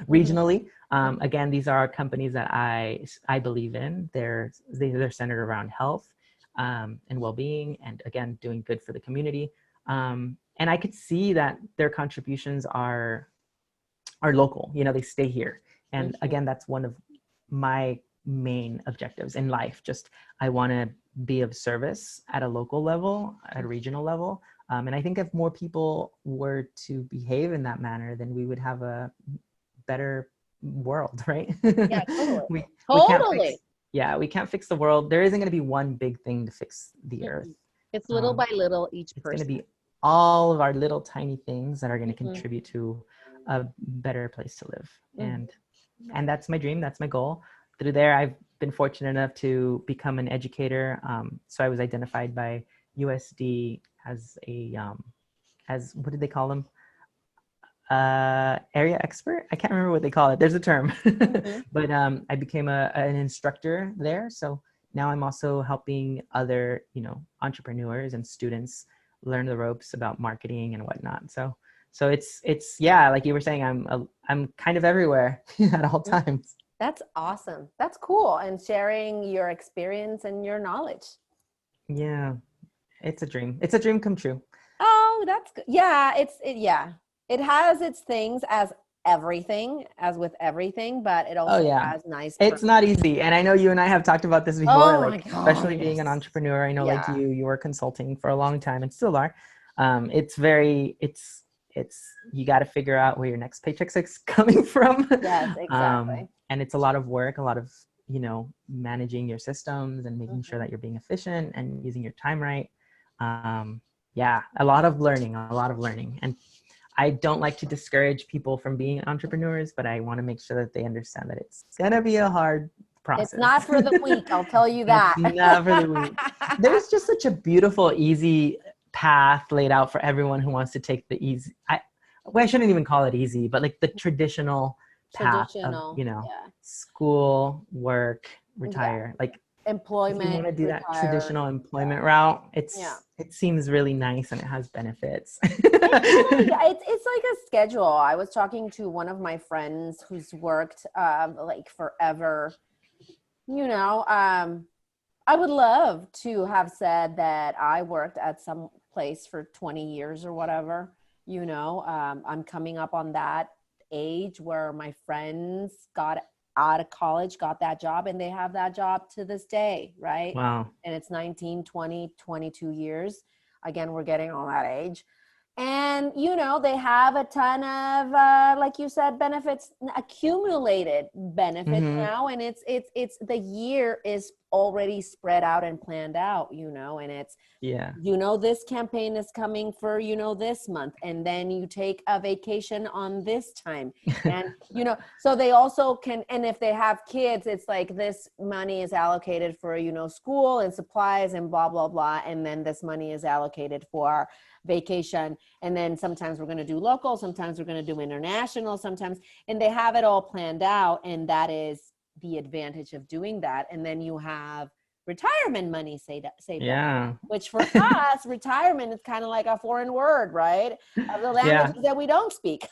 regionally. Again, these are companies that I believe in. They're centered around health and well-being, and again, doing good for the community. And I could see that their contributions are local. They stay here. And again, that's one of my main objectives in life. Just I want to be of service at a local level, at a regional level. And I think if more people were to behave in that manner, then we would have a better world, right? Yeah, totally. We can't fix the world. There isn't going to be one big thing to fix the earth. It's little by little, each person. It's going to be all of our little tiny things that are going to contribute to a better place to live. And that's my dream. That's my goal. Through there, I've been fortunate enough to become an educator. So I was identified by USD as as what did they call them? Area expert? I can't remember what they call it. There's a term. But I became an instructor there. So now I'm also helping other, entrepreneurs and students learn the ropes about marketing and whatnot. So it's yeah, like you were saying, I'm kind of everywhere at all times. That's awesome. That's cool. And sharing your experience and your knowledge. Yeah, it's a dream. It's a dream come true. Oh, that's good. Yeah, it has its things as everything, as with everything, but it also has nice. It's not easy. And I know you and I have talked about this before, especially being an entrepreneur. I know like you were consulting for a long time and still are. It's you got to figure out where your next paycheck is coming from. Yes, exactly. And it's a lot of work, a lot of, managing your systems and making sure that you're being efficient and using your time right. A lot of learning. And I don't like to discourage people from being entrepreneurs, but I want to make sure that they understand that it's going to be a hard process. It's not for the weak, I'll tell you that. It's not for the weak. There's just such a beautiful, easy path laid out for everyone who wants to take the easy. I shouldn't even call it easy, but like the traditional path of, school, work, retire. Like if you Employment, want to do that retire. traditional employment route, Yeah. it seems really nice and it has benefits. It totally, it's like a schedule. I was talking to one of my friends who's worked like forever. You know, I would love to have said that I worked at some place for 20 years or whatever. You know, I'm coming up on that age where my friends got out of college, got that job, and they have that job to this day, right? Wow. And it's 19, 20, 22 years. Again, we're getting on that age. And, you know, they have a ton of, like you said, benefits, accumulated benefits Hmm. now. And it's the year is already spread out and planned out, you know, and it's, Yeah. you know, this campaign is coming for, you know, this month, and then you take a vacation on this time. And, you know, so they also can, and if they have kids, it's like this money is allocated for, you know, school and supplies and blah, blah, blah. And then this money is allocated for vacation. And then sometimes we're going to do local, sometimes we're going to do international, sometimes, and they have it all planned out. And that is the advantage of doing that. And then you have retirement money saved up, Yeah. which for us, retirement is kind of like a foreign word, right? Of the Yeah. languages that we don't speak.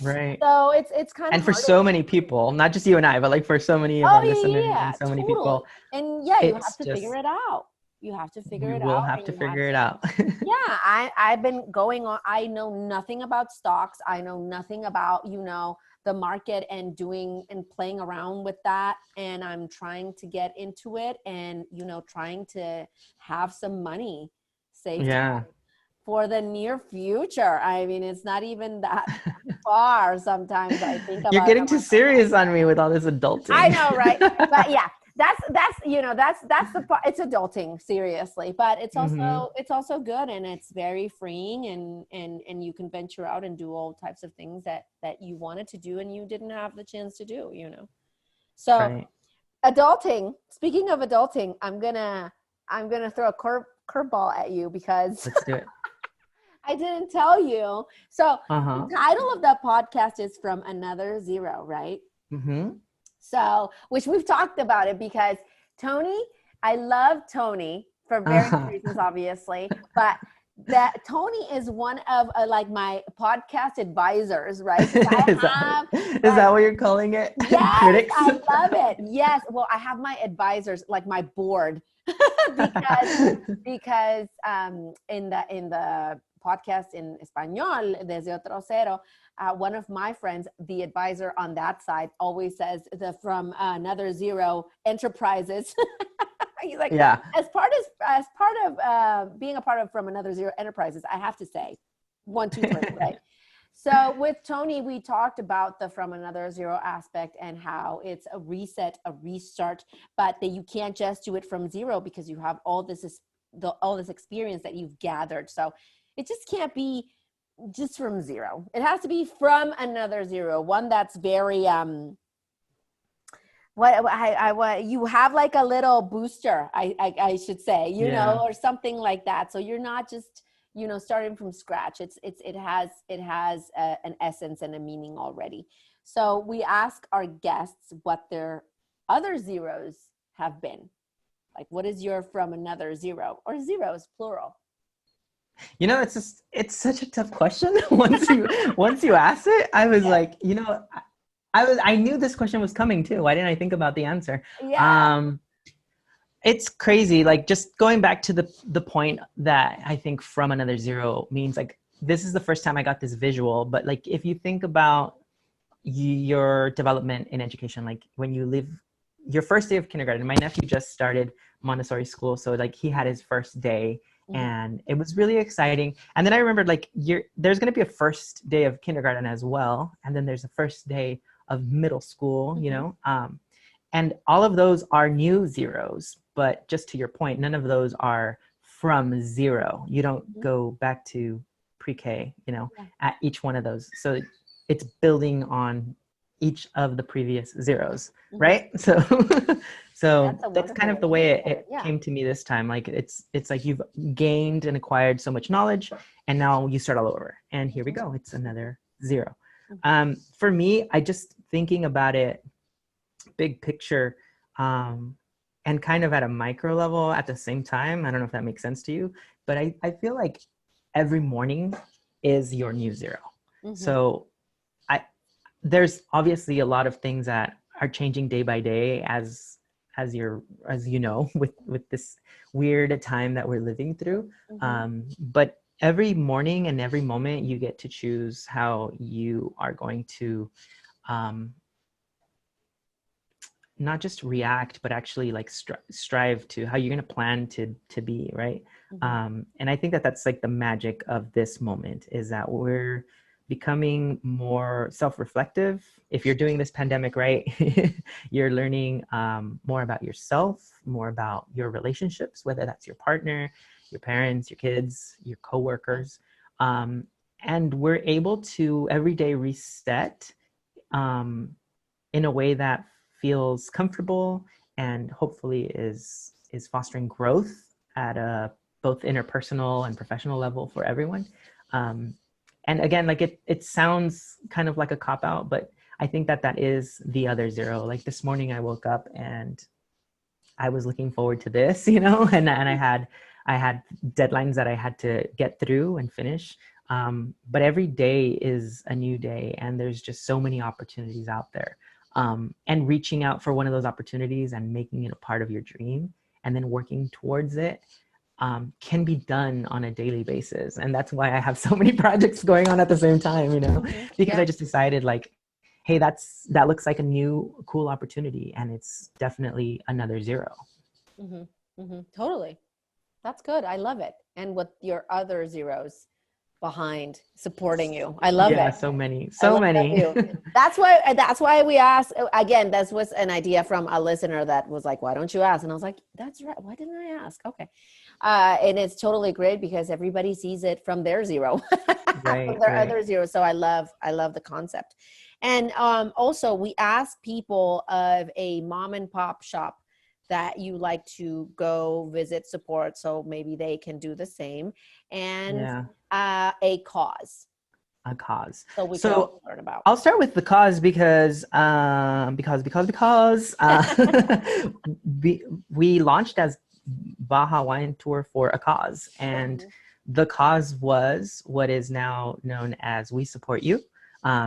Right. So it's kind of And for hard. so many people, not just you and I, but like for so many of Oh our listeners yeah, and so many totally. people, And yeah, you have it's to figure just, it out. You have to figure we it will out, have and to you have figure it to. out. Yeah, I've been going on. I know nothing about stocks. I know nothing about, you know, the market and doing and playing around with that. And I'm trying to get into it and, you know, trying to have some money saved Yeah. for the near future. I mean, it's not even that far. Sometimes I think You're about it. getting too serious on me with all this I adulting. know, right? But yeah, that's you know that's the part. It's adulting, seriously, but Hmm. it's also good, and it's very freeing, and you can venture out and do all types of things that you wanted to do and you didn't have the chance to do. You know, so Right. adulting. Speaking of adulting, I'm gonna throw a curveball at you because Let's do it. I didn't tell you. So the Uh-huh. title of that podcast is From Another Zero, right? Hmm. So, which we've talked about it because Tony, I love Tony for various Uh-huh. reasons, obviously, but that Tony is one of like my podcast advisors, right? 'Cause I Is that, have is like, that what you're calling it? yes, Critics? I love it. Yes. Well, I have my advisors, like my board, because in the podcast in Español, Desde Otro Cero, one of my friends, the advisor on that side, always says the From Another Zero Enterprises. He's like, Yeah. as part of being a part of From Another Zero Enterprises, I have to say, 1, 2, 3, right? So with Tony, we talked about the From Another Zero aspect and how it's a reset, a restart, but that you can't just do it from zero because you have all this experience that you've gathered. So it just can't be just from zero. It has to be from another zero, one that's very what you have like a little booster, I should say, you know, Yeah. or something like that. So you're not just, you know, starting from scratch. It has an essence and a meaning already. So we ask our guests what their other zeros have been. Like, what is your From Another Zero, or zeros plural? You know, it's such a tough question. Once you ask it, I was like, you know, I knew this question was coming too. Why didn't I think about the answer? Yeah. Um, it's crazy. Like just going back to the point that I think From Another Zero means, like this is the first time I got this visual, but like if you think about your development in education, like when you live your first day of kindergarten. My nephew just started Montessori school, so like he had his first day, Mhm. and it was really exciting. And then I remembered like there's going to be a first day of kindergarten as well, and then there's a first day of middle school, you Mhm. know. And all of those are new zeros, but just to your point, none of those are from zero. You don't Mhm. go back to pre-K, you know, Yeah. at each one of those. So it's building on each of the previous zeros, Mhm. right? So so That's a that's kind wonderful of way the to way look it, at it. it Yeah. came to me this time. Like it's like you've gained and acquired so much knowledge, and now you start all over, and here we go, it's another zero. Mhm. For me, I just thinking about it big picture, and kind of at a micro level at the same time. I don't know if that makes sense to you, but I feel like every morning is your new zero. So there's obviously a lot of things that are changing day by day as you know, with this weird time that we're living through. But every morning and every moment you get to choose how you are going to not just react, but actually like strive to how you're going to plan to be, right? And I think that that's like the magic of this moment, is that we're becoming more self-reflective. If you're doing this pandemic right, you're learning more about yourself, more about your relationships, whether that's your partner, your parents, your kids, your coworkers. And we're able to every day reset in a way that feels comfortable and hopefully is fostering growth at a both interpersonal and professional level for everyone. And again, like it sounds kind of like a cop out, but I think that that is the other zero. Like this morning I woke up and I was looking forward to this, you know, and I had deadlines that I had to get through and finish. But every day is a new day, and there's just so many opportunities out there. And reaching out for one of those opportunities and making it a part of your dream and then working towards it can be done on a daily basis. And that's why I have so many projects going on at the same time, you know, because I just decided like, hey, that looks like a new cool opportunity, and it's definitely another zero. Totally. That's good. I love it. And with your other zeros behind supporting you. I love it. So many. That's why we asked again. This was an idea from a listener that was like, why don't you ask? And I was like, that's right. Why didn't I ask? Okay. And it's totally great because everybody sees it from their zero, from their other zero. So I love the concept. And also we ask people of a mom and pop shop that you like to go visit, support, so maybe they can do the same, and a cause. So we can learn about. I'll start with the cause because we launched as Baja Wine Tour for a cause, and the cause was what is now known as We Support You.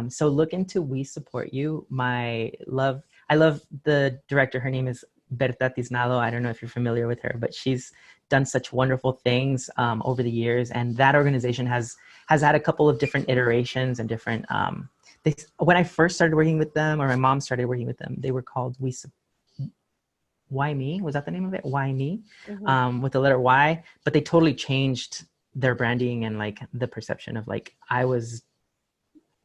So look into We Support You. I love the director. Her name is Berta Tiznado. I don't know if you're familiar with her, but she's done such wonderful things over the years. And that organization has had a couple of different iterations and different, when I first started working with them, or my mom started working with them, they were called Why Me? Was that the name of it? Why Me? With the letter Y. But they totally changed their branding and like the perception of like, I was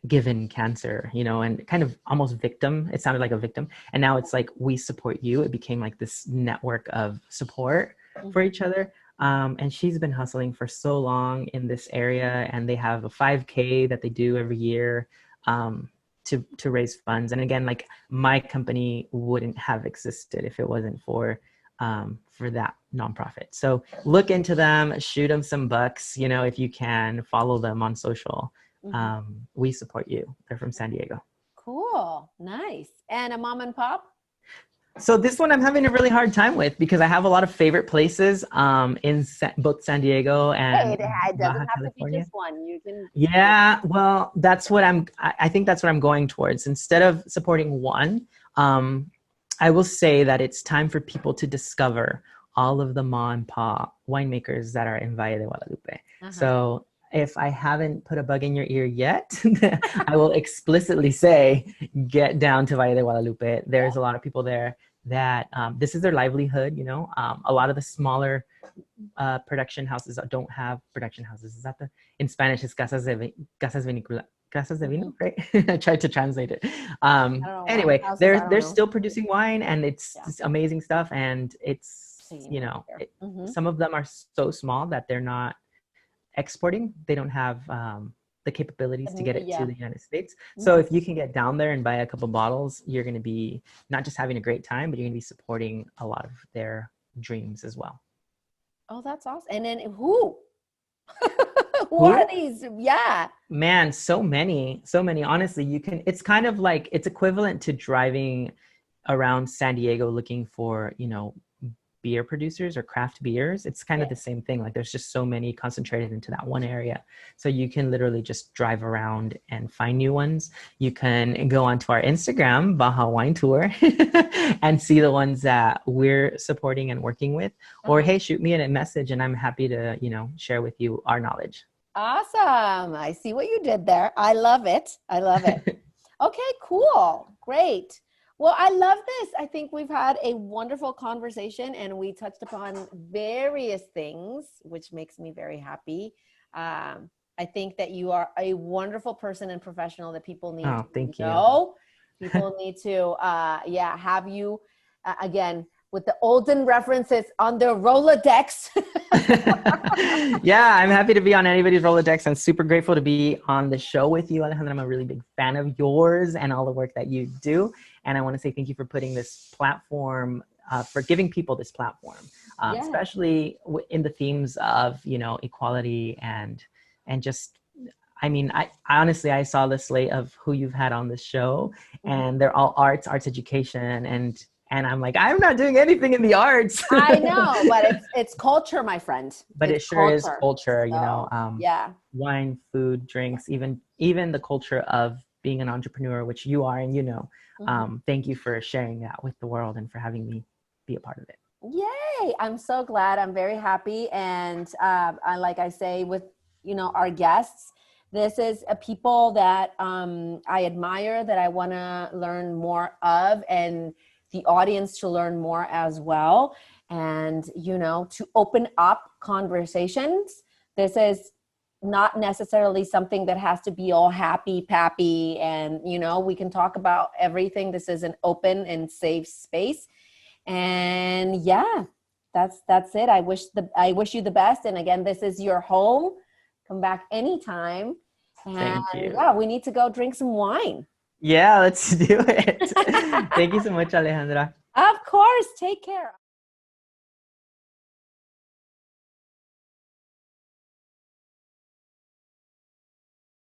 given cancer, you know, and kind of almost victim. It sounded like a victim. And now it's like, We Support You. It became like this network of support for each other. And she's been hustling for so long in this area, and they have a 5K that they do every year to raise funds. And again, like my company wouldn't have existed if it wasn't for that nonprofit. So look into them, shoot them some bucks, you know, if you can, follow them on social. We Support You. They're from San Diego. Cool. Nice. And a mom and pop? So this one I'm having a really hard time with because I have a lot of favorite places in both San Diego and it doesn't have California. To be just one. You can. Yeah, well, that's what I think that's what I'm going towards. Instead of supporting one, I will say that it's time for people to discover all of the mom and pop winemakers that are in Valle de Guadalupe. So if I haven't put a bug in your ear yet, I will explicitly say, get down to Valle de Guadalupe. There's a lot of people there that this is their livelihood, you know. A lot of the smaller production houses don't have production houses. Is that in Spanish, it's casas de vino, right? I tried to translate it. Anyway, they're still producing wine, and it's amazing stuff. And it's, you know, some of them are so small that they're not exporting. They don't have the capabilities to get it to the United States. So if you can get down there and buy a couple bottles, you're going to be not just having a great time, but you're going to be supporting a lot of their dreams as well. Oh, that's awesome. And then who are these? Yeah, man, so many. Honestly, it's kind of like, it's equivalent to driving around San Diego looking for, beer producers or craft beers, it's kind of the same thing. Like there's just so many concentrated into that one area. So you can literally just drive around and find new ones. You can go onto our Instagram, Baja Wine Tour, and see the ones that we're supporting and working with. Or, hey, shoot me a message and I'm happy to, share with you our knowledge. Awesome. I see what you did there. I love it. I love it. Okay, cool. Great. Well, I love this. I think we've had a wonderful conversation and we touched upon various things, which makes me very happy. I think that you are a wonderful person and professional that people need to know. People need to, have you, again, with the olden references on their Rolodex. Yeah, I'm happy to be on anybody's Rolodex. I'm super grateful to be on the show with you, Alejandra. I'm a really big fan of yours and all the work that you do. And I want to say thank you for putting this platform, for giving people this platform, especially in the themes of, equality and just, I honestly, I saw the slate of who you've had on this show and they're all arts education. And I'm like, I'm not doing anything in the arts. I know, but it's culture, my friend. But it's it sure is culture, yeah. Wine, food, drinks, even the culture of being an entrepreneur, which you are, and thank you for sharing that with the world and for having me be a part of it. Yay. I'm so glad. I'm very happy. And like I say, with, our guests, this is a people that I admire, that I want to learn more of, and the audience to learn more as well. And, to open up conversations. This is not necessarily something that has to be all happy pappy and, we can talk about everything. This is an open and safe space. And that's it. I wish you the best. And again, this is your home. Come back anytime. And thank you. Yeah, we need to go drink some wine. Yeah, let's do it. Thank you so much, Alejandra. Of course. Take care.